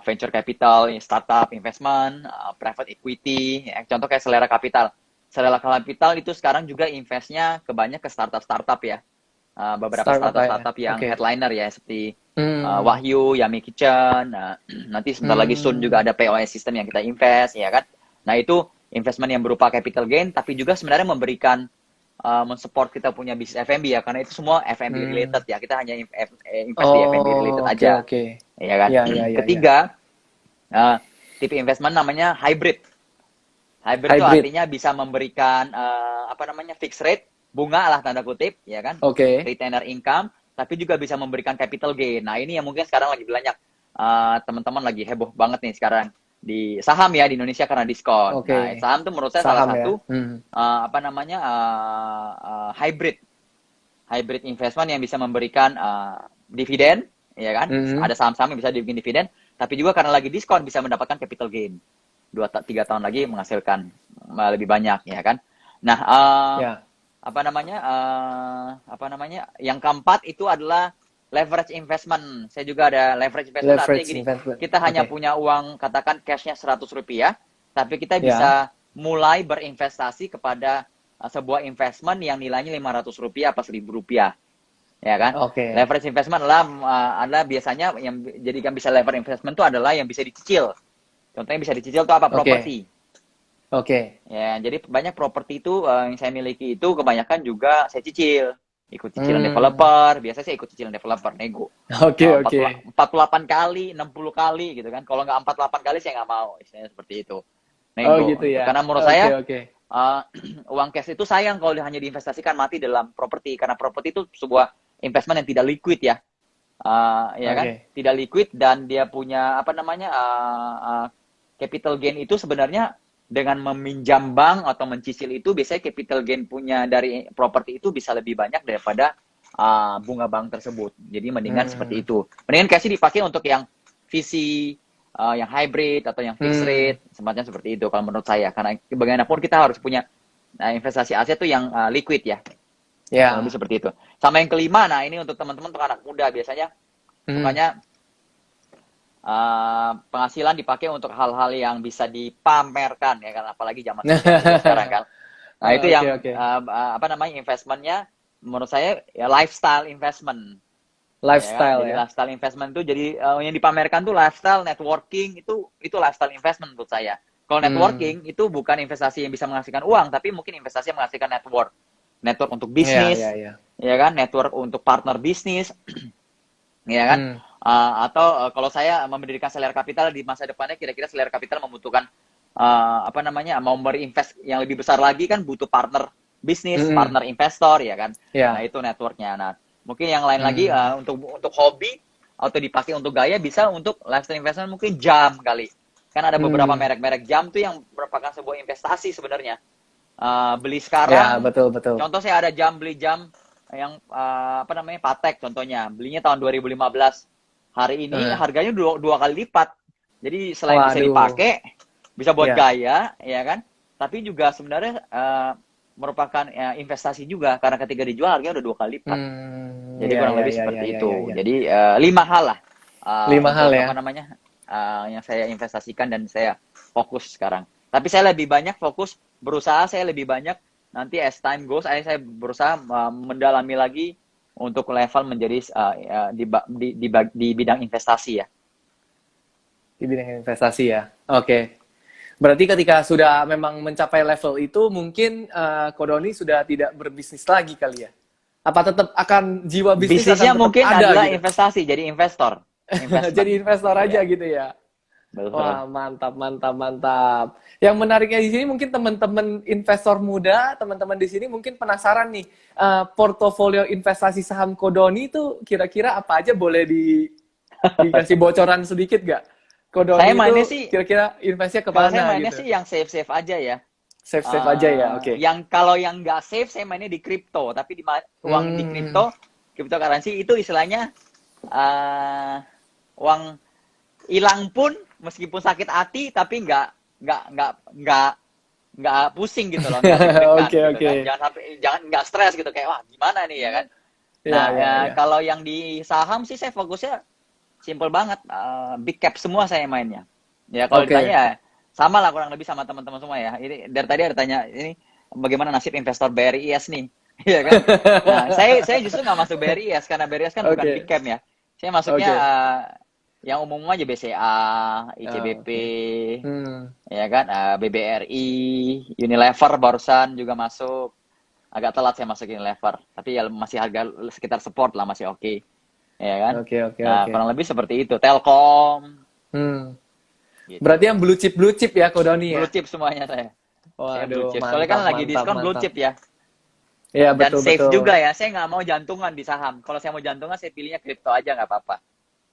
venture capital, startup investment, private equity, ya. Contoh kayak Selera Capital. Selera Capital itu sekarang juga investnya kebanyak ke startup ya. Beberapa Startup ya. startup yang Oke. headliner ya, seperti Hmm, Wahyu, Yummy Kitchen. Nanti sebentar lagi Sun juga hmm. ada POS system yang kita invest, ya kan. Nah itu investment yang berupa capital gain, tapi juga sebenarnya memberikan mensupport kita punya bisnis F&B ya, karena itu semua F&B Hmm. related ya. Kita hanya invest di F&B related Oh, oke, aja, oke. ya kan. Ya, ya, ya, ya. Ketiga, tipe investment namanya hybrid. Hybrid itu Hybrid. artinya bisa memberikan apa namanya, fixed rate, bunga lah tanda kutip, ya kan, Oke. retainer income, tapi juga bisa memberikan capital gain. Nah ini yang mungkin sekarang lagi banyak teman-teman lagi heboh banget nih sekarang di saham ya di Indonesia karena diskon. Oke. Nah saham tuh menurut saya salah Saham ya. satu Hmm. apa namanya, hybrid hybrid investment yang bisa memberikan dividen, ya kan. Hmm. Ada saham-saham yang bisa dibikin dividen, tapi juga karena lagi diskon bisa mendapatkan capital gain. 2-3 tahun lagi menghasilkan lebih banyak, ya kan. Nah, Ya. apa namanya? Yang keempat itu adalah leverage investment. Saya juga ada leverage investment, artinya Leverage gini, investment. kita hanya Oke. punya uang, katakan cashnya Rp100, tapi kita Ya. bisa mulai berinvestasi kepada sebuah investment yang nilainya Rp500 apa Rp1.000, ya kan. Oke. Leverage investment adalah biasanya yang jadikan bisa leverage investment itu adalah yang bisa dicicil. Contohnya bisa dicicil itu apa? Oke. Properti. Oke. Ya, jadi banyak properti itu yang saya miliki itu kebanyakan juga saya cicil. Ikut cicilan Hmm. developer, biasanya saya ikut cicilan developer, nego. Oke, Empat oke. 48 kali, 60 kali gitu kan. Kalau nggak 48 kali saya nggak mau, istilahnya seperti itu. Oh Nego. gitu ya. Karena menurut Oke, saya oke. uh, uang cash itu sayang kalau hanya diinvestasikan mati dalam properti, karena properti itu sebuah investment yang tidak liquid ya. Ya kan, Oke. tidak liquid, dan dia punya apa namanya, capital gain itu sebenarnya dengan meminjam bank atau mencicil itu biasanya capital gain punya dari properti itu bisa lebih banyak daripada bunga bank tersebut. Jadi mendingan seperti Hmm. itu. Mendingan kasih dipakai untuk yang visi yang hybrid atau yang fixed Hmm. rate, semacam seperti itu kalau menurut saya. Karena bagaimanapun kita harus punya investasi aset tuh yang liquid ya. Kurang lebih Ya. seperti itu. Sama yang kelima, nah ini untuk teman-teman, untuk anak muda biasanya Hmm. sukanya penghasilan dipakai untuk hal-hal yang bisa dipamerkan ya kan, apalagi zaman sosial media sekarang kan. Nah itu Oke, yang oke. apa namanya, investmentnya menurut saya ya lifestyle investment ya kan. Lifestyle Jadi ya. lifestyle investment itu jadi yang dipamerkan tuh lifestyle, networking, itu lifestyle investment menurut saya. Kalau Hmm. networking itu bukan investasi yang bisa menghasilkan uang, tapi mungkin investasi yang menghasilkan network untuk Iya, iya, bisnis iya. ya kan, network untuk partner bisnis ya kan. Hmm. Atau kalau saya mendirikan Seller Capital di masa depannya, kira-kira Seller Capital membutuhkan apa namanya, mau berinvest yang lebih besar lagi kan, butuh partner bisnis, Hmm. partner investor ya kan. Nah Ya. itu networknya. Nah mungkin yang lain lagi Hmm. untuk hobi atau dipakai untuk gaya, bisa untuk lifestyle investment, mungkin jam kali. Kan ada beberapa Hmm. merek-merek jam tuh yang merupakan sebuah investasi sebenarnya. Beli Ya, sekarang, betul, betul. contoh saya ada beli jam yang apa namanya, Patek contohnya, belinya tahun 2015. Hari ini Eh. harganya dua kali lipat. Jadi selain bisa Waduh. dipakai, bisa buat Ya. gaya, ya kan? Tapi juga sebenarnya merupakan investasi juga, karena ketika dijual harganya udah dua kali lipat. Hmm. Jadi Ya, kurang ya, lebih ya, ya, seperti ya, ya, itu. ya. Jadi 5 hal lah Lima hal untuk ya. apa namanya, yang saya investasikan dan saya fokus sekarang. Tapi saya lebih banyak fokus berusaha, saya lebih banyak nanti as time goes, saya berusaha mendalami lagi untuk level menjadi di bidang investasi ya. Di bidang investasi ya. Oke. Berarti ketika sudah memang mencapai level itu, mungkin Kodoni sudah tidak berbisnis lagi kali ya? Apa tetap akan jiwa bisnis Bisnisnya akan tetap mungkin ada adalah gitu? investasi, jadi investor, Jadi investment. investor aja Ya, gitu ya? betul. Wah, mantap, mantap, mantap. Yang menariknya di sini mungkin teman-teman investor muda, teman-teman di sini mungkin penasaran nih, portofolio investasi saham Kodoni itu kira-kira apa aja, boleh dikasih bocoran sedikit gak? Saya Kodoni mainnya itu sih, kira-kira investnya kalau saya kemana mainnya gitu? sih yang safe-safe aja ya. Save-save aja ya, oke. Yang kalau yang nggak safe, saya mainnya di kripto, tapi uang di Hmm, cryptocurrency itu istilahnya uh, uang hilang pun meskipun sakit hati, tapi nggak nggak pusing gitu loh, nggak deg-degan oke, gitu oke. kan, jangan nggak stres gitu kayak wah gimana nih ya kan. Nah Ya, ya, ya. kalau yang di saham sih saya fokusnya simple banget, big cap semua saya mainnya. Ya kalau ditanya Oke. ya sama lah kurang lebih sama teman-teman semua ya. Ini dari tadi ada tanya ini bagaimana nasib investor BRIS nih, iya kan? Nah saya justru nggak masuk BRIS karena BRIS kan bukan big Oke, cap ya. Saya masuknya oke. yang umum aja, BCA, ICBP, Oke. Hmm. ya kan, BBRI, Unilever barusan juga masuk. Agak telat saya masuk Unilever, tapi ya masih harga sekitar support lah, masih oke. Ya kan? Oke, oke, Nah, oke. kurang lebih seperti itu. Telkom, Hmm. Berarti gitu. yang blue chip ya Kodoni Blue ya? chip semuanya saya. Saya blue Waduh, chip. Soalnya kan mantap, lagi mantap, diskon blue mantap. chip ya. Ya, Dan betul, safe juga betul. ya. Saya nggak mau jantungan di saham. Kalau saya mau jantungan, saya pilihnya kripto aja nggak apa-apa.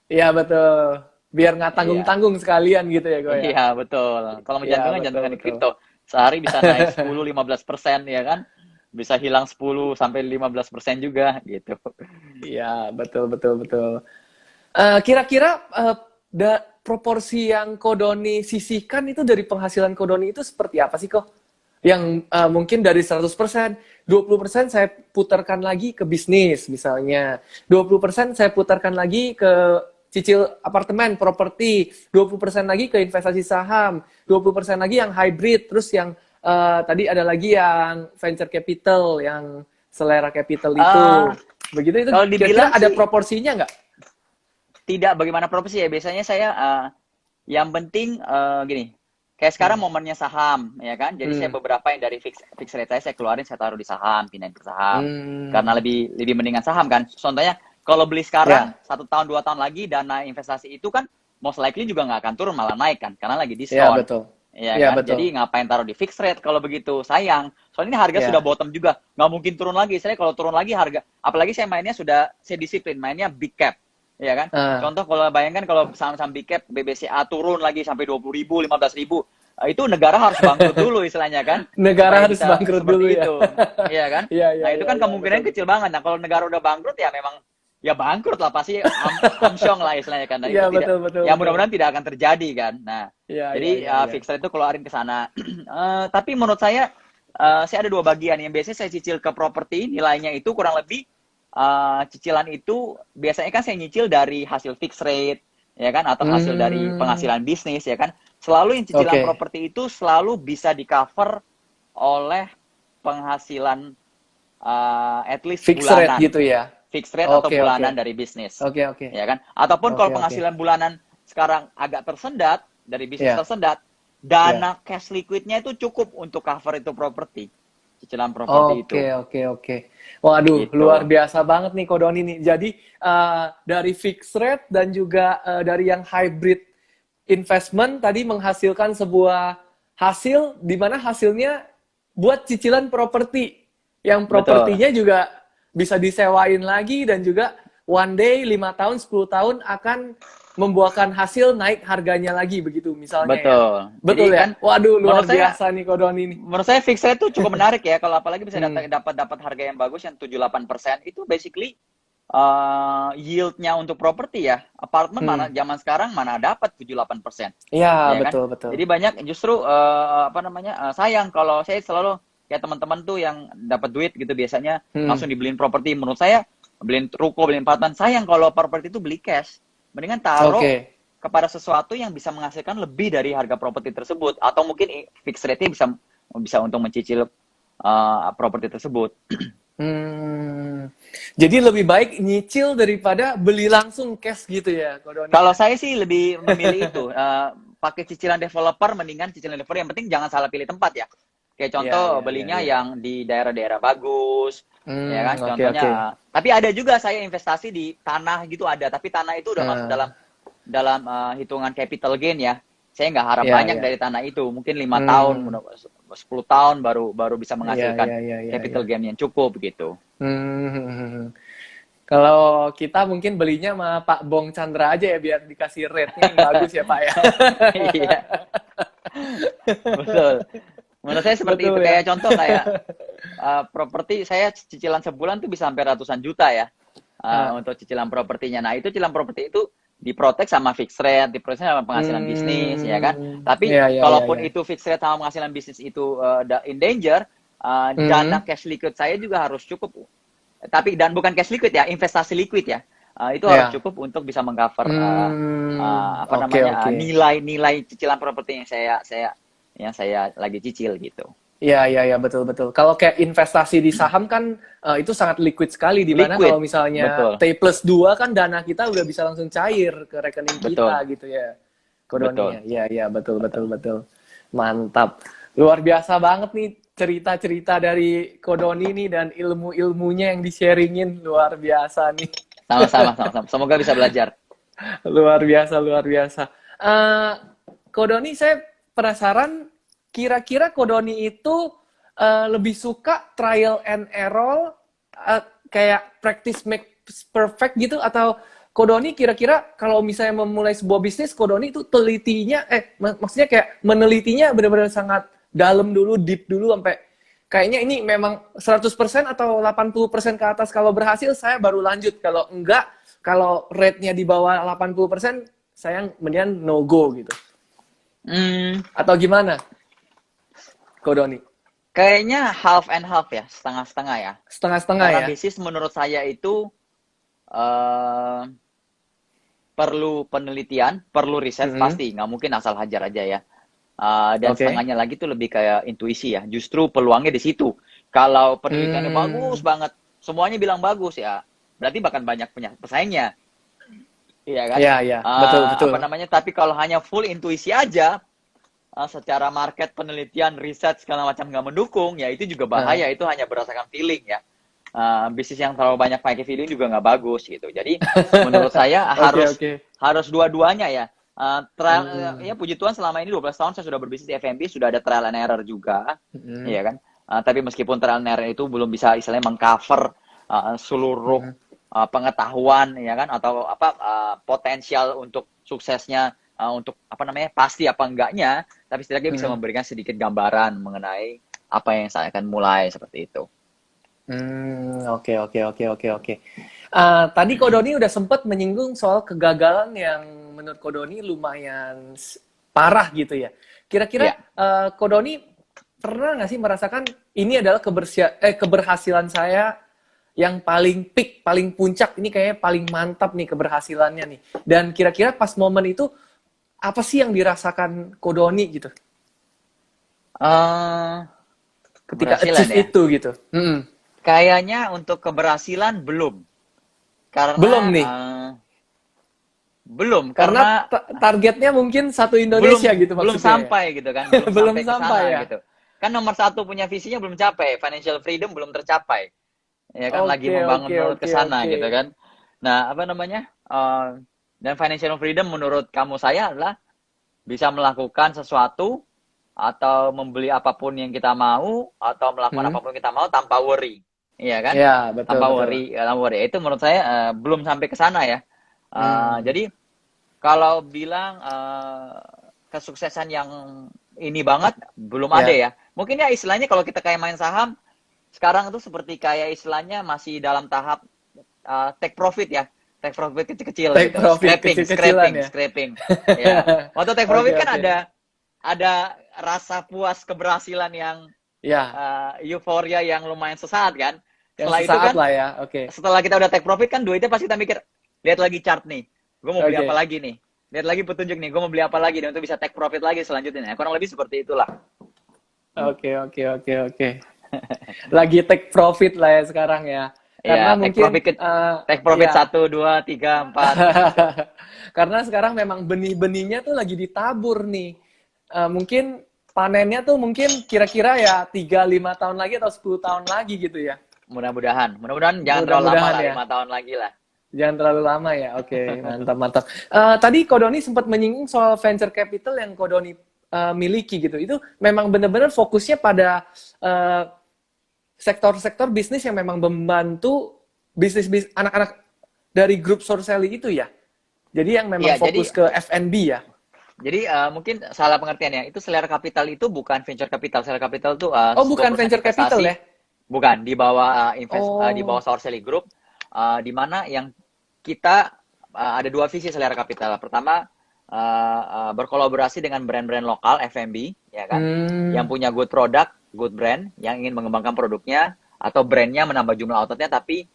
Iya, betul. Biar nggak Iya, tanggung-tanggung sekalian gitu ya, Ko ya? iya betul. Kalau mau Iya, jantungan, betul, jantungan di betul. kripto. Sehari bisa naik 10-15% ya kan. Bisa hilang 10-15% juga gitu. Iya, betul, betul, betul. Kira-kira proporsi yang Kodoni sisihkan itu dari penghasilan Kodoni itu seperti apa sih, kok? Yang mungkin dari 100%, 20% saya putarkan lagi ke bisnis misalnya. 20% saya putarkan lagi ke cicil apartemen, properti. 20% lagi ke investasi saham. 20% lagi yang hybrid. Terus yang tadi ada lagi yang venture capital, yang selera capital Ah, itu. Begitu itu kalau kira-kira dibilang ada sih proporsinya nggak? tidak, bagaimana proporsi ya. Biasanya saya yang penting gini, kayak sekarang Hmm. momennya saham, ya kan? Jadi saya Hmm. beberapa yang dari fix rate saya keluarin, saya taruh di saham, pindahin ke saham. Karena Hmm. lebih lebih mendingan saham kan. Contohnya, kalau beli sekarang, Ya, 1 tahun, 2 tahun lagi, dana investasi itu kan most likely juga nggak akan turun, malah naik kan, karena lagi ya diskon. betul. Ya Ya kan? betul. Jadi ngapain taruh di fixed rate kalau begitu? Sayang. Soalnya ini harga sudah Ya. bottom juga. Nggak mungkin turun lagi. Saya kalau turun lagi harga, apalagi saya mainnya saya disiplin, mainnya big cap. Ya kan? Ah, Contoh kalau bayangkan kalau saham-saham big cap, BBCA turun lagi sampai 20.000, 15.000, itu negara harus bangkrut dulu istilahnya kan, negara supaya harus bisa bangkrut dulu seperti ya. itu, iya kan? Iya, iya, Nah itu iya, kan iya, betul, kemungkinan betul. kecil banget. Nah kalau negara udah bangkrut ya memang ya bangkrut lah, pasti amsyong lah istilahnya kan. Nah Iya, itu tidak, betul, betul, ya betul. mudah-mudahan tidak akan terjadi kan. Nah Iya, iya, jadi iya, iya. fixed rate itu keluarin ke sana. Tapi menurut saya saya ada dua bagian. Yang biasanya saya cicil ke properti, nilainya itu kurang lebih cicilan itu biasanya kan saya nyicil dari hasil fixed rate, ya kan, atau hasil dari Hmm, penghasilan bisnis, ya kan. Selalu yang cicilan oke. properti itu selalu bisa di cover oleh penghasilan at least Fixed rate bulanan, gitu ya. fixed rate atau Oke, oke. bulanan dari bisnis, Oke, oke. ya kan. Ataupun Oke, kalau oke. penghasilan bulanan sekarang agak tersendat dari bisnis Ya, tersendat, ya. dana cash liquidnya itu cukup untuk cover itu properti, cicilan properti itu, Oke, oke, oke. Waduh, luar gitu. biasa banget nih Ko Doni nih. Jadi dari fixed rate dan juga dari yang hybrid investment tadi menghasilkan sebuah hasil di mana hasilnya buat cicilan properti. Yang Betul, propertinya juga bisa disewain lagi dan juga one day 5 tahun, 10 tahun akan membuahkan hasil naik harganya lagi begitu misalnya ya. betul. Jadi Betul kan ya? Waduh, menurut luar saya biasa nih Ko Doni nih. menurut saya fixed rate itu cukup menarik ya, kalau apalagi bisa Hmm. dapat dapat harga yang bagus yang 7-8% itu basically yieldnya untuk properti ya. Apartemen mana Hmm. zaman sekarang mana dapat 7-8%, Iya, ya kan? betul, betul. Jadi banyak justru apa namanya, sayang kalau saya selalu kayak teman-teman tuh yang dapat duit gitu biasanya Hmm. langsung dibeliin properti. Menurut saya beliin ruko, beliin apartemen, sayang kalau properti itu beli cash. Mendingan taruh Oke. kepada sesuatu yang bisa menghasilkan lebih dari harga properti tersebut, atau mungkin fixed rate-nya bisa bisa untuk mencicil properti tersebut. Hmm. Jadi lebih baik nyicil daripada beli langsung cash gitu ya, Ko Doni Kalau ya. saya sih lebih memilih itu, pakai cicilan developer, mendingan cicilan developer, yang penting jangan salah pilih tempat ya. Kayak Iya, contoh iya, iya, belinya iya. yang di daerah-daerah bagus, ya kan? Oke, Contohnya, oke. tapi ada juga saya investasi di tanah gitu ada, tapi tanah itu udah masuk dalam Nah, dalam hitungan capital gain ya. Saya nggak harap iya, banyak iya. dari tanah itu, mungkin 5 tahun, Hmm. 10 tahun baru baru bisa Iya, menghasilkan iya, iya, iya, iya. capital gain yang cukup gitu. Hmm. Kalau kita mungkin belinya sama Pak Bong Chandra aja ya biar dikasih rate-nya yang bagus ya, Pak ya. Iya, betul. Menurut saya seperti itu. Betul ya. Kayak contoh kayak properti saya cicilan sebulan tuh bisa sampai ratusan juta ya, Ah. untuk cicilan propertinya. Nah, itu cicilan properti itu diprotek sama fixed rate, diprotek sama penghasilan bisnis, ya kan. Tapi Iya, iya, iya, kalaupun iya. itu fixed rate sama penghasilan bisnis itu in danger, dana Hmm. cash liquid saya juga harus cukup. Tapi dan bukan cash liquid ya, investasi liquid ya. Itu harus Ya. cukup untuk bisa mengcover apa Oke, namanya, oke. nilai-nilai cicilan properti yang saya lagi cicil gitu. Iya, iya, iya, betul, betul. Kalau kayak investasi di saham kan itu sangat liquid sekali, di mana Liquid, kalau misalnya betul, T+2 kan dana kita udah bisa langsung cair ke rekening kita betul, gitu ya, Kodoni ya. betul, Iya, iya, betul, betul, betul. betul. Mantap. Luar biasa banget nih cerita-cerita dari Kodoni nih dan ilmu-ilmunya yang di-sharingin. Luar biasa nih. Sama-sama, sama-sama. Semoga bisa belajar. Luar biasa, luar biasa. Eh, Kodoni, saya penasaran, kira-kira Kodoni itu lebih suka trial and error, kayak practice make perfect gitu, atau Kodoni kira-kira kalau misalnya memulai sebuah bisnis, Kodoni itu telitinya, maksudnya kayak menelitinya benar-benar sangat dalam dulu, deep dulu, sampai kayaknya ini memang 100% atau 80% ke atas kalau berhasil, saya baru lanjut. Kalau enggak, kalau rate-nya di bawah 80%, saya mendingan no go gitu. Hmm, Atau gimana, Kodoni? kayaknya half and half ya, setengah-setengah ya. Setengah-setengah Karena ya? bisnis menurut saya itu eh, perlu penelitian, perlu riset Mm-hmm. pasti, nggak mungkin asal hajar aja ya. Dan Oke. setengahnya lagi tuh lebih kayak intuisi ya. Justru peluangnya di situ. Kalau penelitiannya bagus Hmm. banget, semuanya bilang bagus ya, berarti bahkan banyak punya pesaingnya, iya kan? Ya, ya. Betul, betul. Apa namanya? Tapi kalau hanya full intuisi aja, secara market, penelitian, riset segala macam nggak mendukung, ya itu juga Nah. bahaya. Itu hanya berdasarkan feeling ya. Bisnis yang terlalu banyak pakai feeling juga nggak bagus gitu. Jadi menurut saya Oke, harus oke. harus dua-duanya ya. Trial, Hmm. ya puji Tuhan selama ini 12 tahun saya sudah berbisnis di F&B, sudah ada trial and error juga, Hmm. ya kan. Tapi meskipun trial and error itu belum bisa istilahnya mengcover seluruh Hmm. pengetahuan, ya kan, atau apa potensial untuk suksesnya, untuk apa namanya, pasti apa enggaknya, tapi setidaknya bisa Hmm. memberikan sedikit gambaran mengenai apa yang saya akan mulai seperti itu. Oke, oke, oke, oke, oke. Tadi Kodoni udah sempat menyinggung soal kegagalan yang menurut Kodoni lumayan parah gitu ya. Kira-kira Ya. Kodoni pernah nggak sih merasakan ini adalah keberhasilan saya yang paling peak, paling puncak, ini kayaknya paling mantap nih keberhasilannya nih. Dan kira-kira pas momen itu, apa sih yang dirasakan Kodoni gitu? Eh, Ketika Keberhasilan achieve ya. itu gitu. Kayaknya untuk keberhasilan belum. Karena Belum nih, belum karena karena targetnya mungkin satu Indonesia belum gitu belum maksudnya ya. sampai gitu kan, belum Belum sampai ke sampai sana ya. gitu. Kan nomor satu punya visinya belum capai, financial freedom belum tercapai. Ya kan lagi Oke, membangun oke, menurut ke oke, sana oke. gitu kan. Nah, apa namanya? Dan financial freedom menurut kamu saya adalah bisa melakukan sesuatu atau membeli apapun yang kita mau atau melakukan Hmm? apapun yang kita mau tanpa worry. Iya kan? Ya, betul, Tanpa betul. worry, tanpa worry. Itu menurut saya belum sampai ke sana ya. Hmm. Jadi kalau bilang kesuksesan yang ini banget belum ada Ya, ya. Mungkin ya istilahnya kalau kita kayak main saham sekarang itu seperti kayak istilahnya masih dalam tahap take profit ya. Take profit kecil-kecil take gitu. profit Scraping, kecil-kecilan scraping, ya. scraping. Ya. Waktu take Oke, profit kan oke. ada rasa puas keberhasilan yang Ya, euforia yang lumayan sesaat kan. yang Setelah itu sesaat kan lah ya. Oke. setelah kita udah take profit kan duitnya pasti kita mikir, lihat lagi chart nih, gue mau beli apa Oke. lagi nih, lihat lagi petunjuk nih, gue mau beli apa lagi nih untuk bisa take profit lagi selanjutnya. Kurang lebih seperti itulah. Oke, oke, oke, oke. Lagi take profit lah ya sekarang ya. Karena Ya, mungkin take profit ya. satu, dua, tiga, empat gitu. Karena sekarang memang benih-benihnya tuh lagi ditabur nih. Mungkin panennya tuh mungkin kira-kira ya 3-5 tahun lagi atau 10 tahun lagi gitu ya. Mudah-mudahan jangan terlalu lama Mudah-mudahan lah, ya. 5 tahun lagi lah. Jangan terlalu lama ya. Oke, mantap, mantap. Tadi Kodoni sempat menyinggung soal venture capital yang Kodoni miliki gitu. Itu memang benar-benar fokusnya pada eh, sektor-sektor bisnis yang memang membantu bisnis anak-anak dari grup Sorcelli itu ya. Jadi yang memang Iya, fokus ke F&B ya. jadi mungkin salah pengertian ya. Itu Selera Capital itu bukan venture capital. Selera Capital itu Oh, sebuah bukan perusahaan venture capital investasi. ya? Bukan, di bawah Oh, Sourcely Group, di mana yang kita ada dua visi Selera Capital. Pertama, berkolaborasi dengan brand-brand lokal F&B, ya kan, yang hmm, punya good product, good brand, yang ingin mengembangkan produknya atau brandnya menambah jumlah outletnya, tapi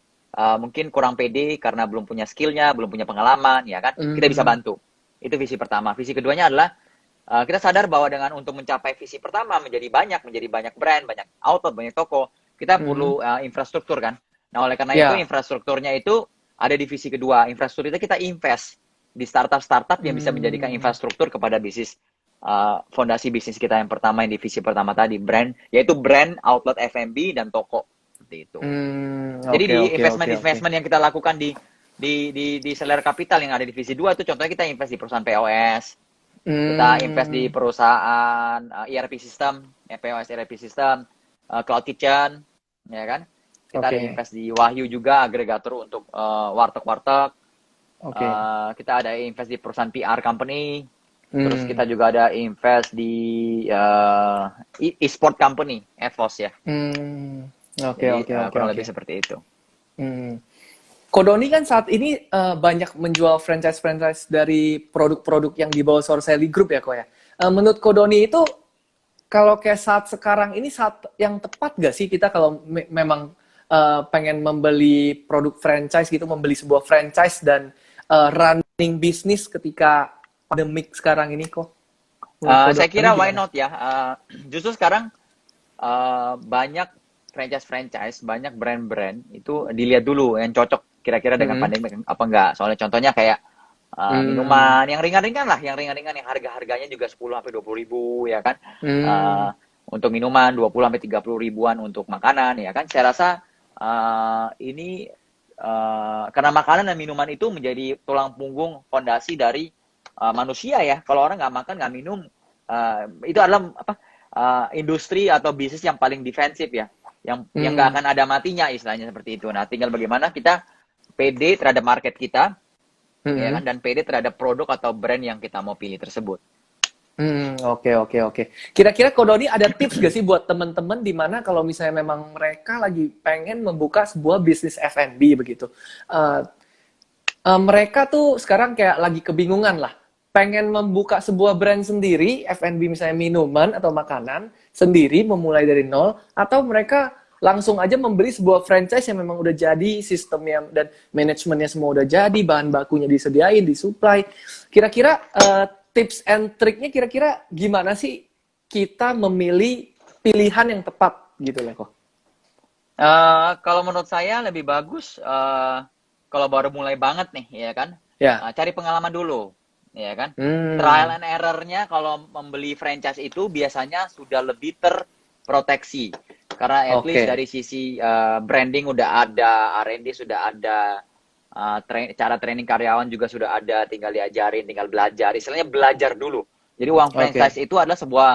mungkin kurang pede karena belum punya skillnya, belum punya pengalaman, ya kan, kita bisa hmm, bantu. Itu visi pertama. Visi keduanya adalah kita sadar bahwa dengan untuk mencapai visi pertama menjadi banyak brand, banyak outlet, banyak toko, kita hmm. perlu infrastruktur kan. Nah, oleh karena itu Ya, infrastrukturnya itu ada di visi kedua. Infrastruktur itu kita invest di startup-startup yang bisa menjadikan hmm, infrastruktur kepada bisnis fondasi bisnis kita yang pertama, yang divisi pertama tadi, brand, yaitu brand, outlet F&B dan toko seperti itu. Jadi oke, di oke, oke, oke. investment-investment yang kita lakukan di Seller Capital yang ada di divisi 2 itu contohnya kita invest di perusahaan POS, kita invest di Hmm, perusahaan ERP system, POS ERP system, Cloud Kitchen, ya kan? Kita ada oke, invest di Wahyu juga, agregator untuk warteg-warteg. oke. Kita ada invest di perusahaan PR company. Terus Hmm, kita juga ada invest di e-sport company, EVOS ya. hmm, oke, Jadi oke, oke, kurang oke. lebih seperti itu. Hmm. Kodoni kan saat ini banyak menjual franchise-franchise dari produk-produk yang dibawa Sorcelli Group ya, kok ya. Menurut Kodoni itu kalau kayak saat sekarang ini saat yang tepat gak sih kita kalau memang pengen membeli produk franchise gitu, membeli sebuah franchise dan running bisnis ketika pandemik sekarang ini kok? Menurut Saya Kodoni kira why gimana? not ya. Justru sekarang banyak franchise-franchise, banyak brand-brand itu dilihat dulu yang cocok kira-kira dengan Hmm. pandemi apa enggak. Soalnya contohnya kayak Hmm. minuman yang ringan-ringan lah, yang ringan-ringan yang harga-harganya juga 10 sampai 20 ribu ya kan. Hmm. Eh, untuk minuman 20 sampai 30 ribuan untuk makanan ya kan. Saya rasa ini karena makanan dan minuman itu menjadi tulang punggung fondasi dari manusia ya. Kalau orang nggak makan nggak minum, itu adalah apa industri atau bisnis yang paling defensif ya, yang nggak Hmm. akan ada matinya istilahnya seperti itu. Nah, tinggal bagaimana kita pede terhadap market kita, ya Hmm. kan, dan pede terhadap produk atau brand yang kita mau pilih tersebut. Oke, oke, oke. Kira-kira Kodoni ada tips gak sih buat teman-teman di mana kalau misalnya memang mereka lagi pengen membuka sebuah bisnis F&B begitu. Eh, mereka tuh sekarang kayak lagi kebingungan lah. pengen membuka sebuah brand sendiri, F&B misalnya minuman atau makanan sendiri, memulai dari nol, atau mereka langsung aja membeli sebuah franchise yang memang udah jadi, sistemnya dan manajemennya semua udah jadi, bahan bakunya disediain, disuplai. Kira-kira tips and triknya kira-kira gimana sih kita memilih pilihan yang tepat gitu loh kok? Kalau menurut saya lebih bagus kalau baru mulai banget nih, ya kan? Ya. Cari pengalaman dulu, ya kan? Trial Hmm. and error-nya kalau membeli franchise itu biasanya sudah lebih terproteksi. Karena at least Oke. dari sisi branding udah ada, R&D sudah ada, cara training karyawan juga sudah ada, tinggal diajarin, tinggal belajar. Istilahnya belajar dulu. Jadi uang franchise Oke. itu adalah sebuah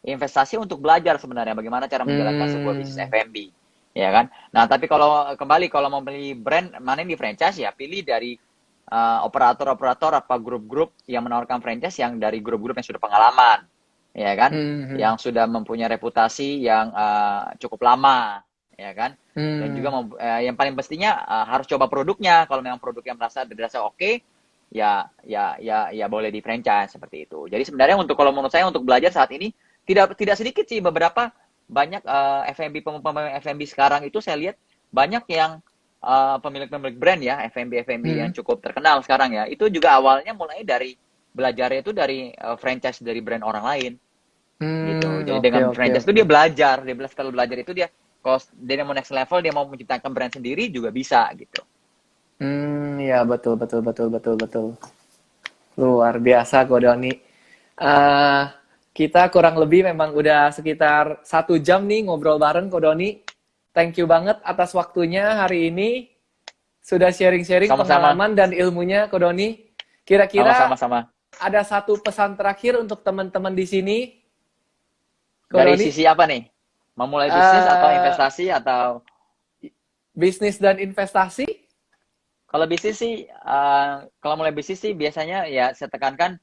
investasi untuk belajar sebenarnya bagaimana cara menjalankan sebuah bisnis Hmm. F&B, ya kan? Nah, tapi kalau mau beli brand mana yang di franchise ya pilih dari operator-operator apa grup-grup yang menawarkan franchise yang dari grup-grup yang sudah pengalaman, ya kan? Hmm. Yang sudah mempunyai reputasi yang cukup lama, ya kan? Dan juga Hmm. yang paling pastinya harus coba produknya. Kalau memang produknya dirasa oke, ya boleh di franchise seperti itu. Jadi sebenarnya kalau menurut saya untuk belajar saat ini tidak sedikit sih beberapa banyak F&B pemain F&B sekarang itu saya lihat banyak yang pemilik-pemilik brand ya F&B yang Hmm. cukup terkenal sekarang ya itu juga awalnya mulai dari belajarnya itu dari franchise dari brand orang lain gitu. Hmm. Jadi Oke, dengan oke, franchise itu oke. dia belajar setelah belajar itu kalau dia mau next level dia mau menciptakan brand sendiri juga bisa gitu. Ya betul, betul, betul, betul, betul. Luar biasa, Ko Doni. Eh, kita kurang lebih memang udah sekitar 1 jam nih ngobrol bareng, Ko Doni. Thank you banget atas waktunya hari ini. Sudah sharing-sharing Sama-sama, pengalaman dan ilmunya, Ko Doni. Kira-kira sama-sama. ada satu pesan terakhir untuk teman-teman di sini, Ko Dari Doni? sisi apa nih? Memulai bisnis atau Eh, investasi atau bisnis dan investasi? kalau bisnis sih, kalau mulai bisnis sih biasanya ya saya tekankan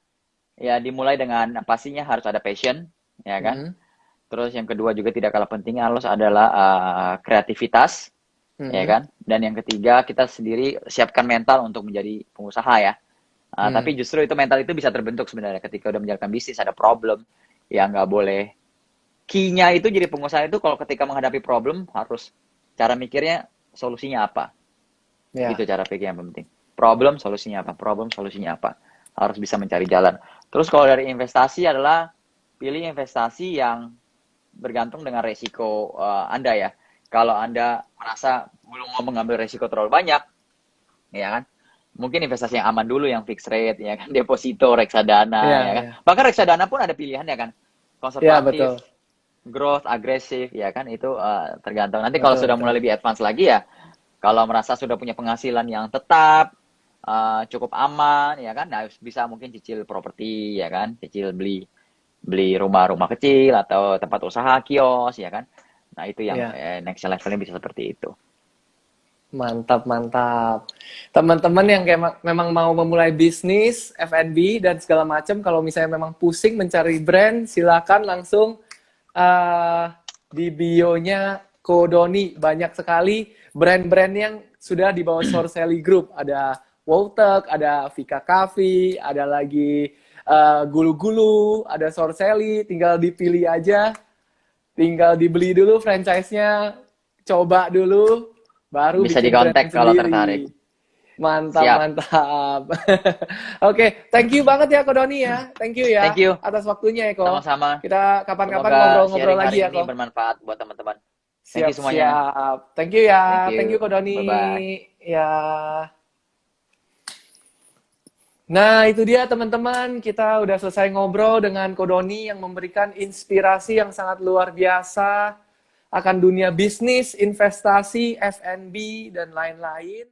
ya dimulai dengan pastinya harus ada passion, ya kan? Hmm. Terus yang kedua juga tidak kalah penting harus adalah kreativitas, ya Hmm. kan? Dan yang ketiga kita sendiri siapkan mental untuk menjadi pengusaha ya. Hmm. Tapi justru itu mental itu bisa terbentuk sebenarnya ketika udah menjalankan bisnis ada problem ya nggak boleh. Key-nya itu jadi pengusaha itu kalau ketika menghadapi problem harus cara mikirnya solusinya apa. Gitu Ya. cara pikir yang penting. Problem, solusinya apa? Problem, solusinya apa? Harus bisa mencari jalan. Terus kalau dari investasi adalah pilih investasi yang bergantung dengan resiko Anda ya. Kalau Anda merasa belum mau mengambil resiko terlalu banyak, ya kan? Mungkin investasi yang aman dulu, yang fixed rate, ya kan? Deposito, reksadana, ya Ya, kan? ya. Bahkan reksadana pun ada pilihan ya kan? Ya, betul. Konservatif, growth, agresif, ya kan? Itu tergantung. Nanti kalau Betul, sudah betul. mulai lebih advance lagi ya, kalau merasa sudah punya penghasilan yang tetap, cukup aman, ya kan? Nah, bisa mungkin cicil properti, ya kan? Cicil beli beli rumah-rumah kecil atau tempat usaha, kios, ya kan? Nah, itu yang Ya. next levelnya bisa seperti itu. Mantap, mantap. Teman-teman yang kayak memang mau memulai bisnis, F&B dan segala macam, kalau misalnya memang pusing mencari brand, silakan langsung eh di bio-nya Kodoni. Banyak sekali brand-brand yang sudah di bawah Sorcelli Group. Ada Wowtek, ada Vika Cafe, ada lagi Gulu-Gulu, ada Sorcelli. Tinggal dipilih aja, tinggal dibeli dulu franchise-nya, coba dulu, baru Bisa bikin brand dikontak kalau tertarik. sendiri. Mantap, Siap. mantap. Oke, thank you banget ya Ko Doni ya. Thank you Thank ya you. atas waktunya ya Ko. Sama-sama. Kita kapan-kapan Semoga ngobrol-ngobrol sharing lagi hari ya ini Ko. bermanfaat buat teman-teman. Thank you Siap, semuanya. siap. Thank you Thank ya. Thank you you. Ko Doni. Bye-bye. Ya. Nah, itu dia teman-teman. Kita udah selesai ngobrol dengan Ko Doni yang memberikan inspirasi yang sangat luar biasa akan dunia bisnis, investasi, F&B, dan lain-lain.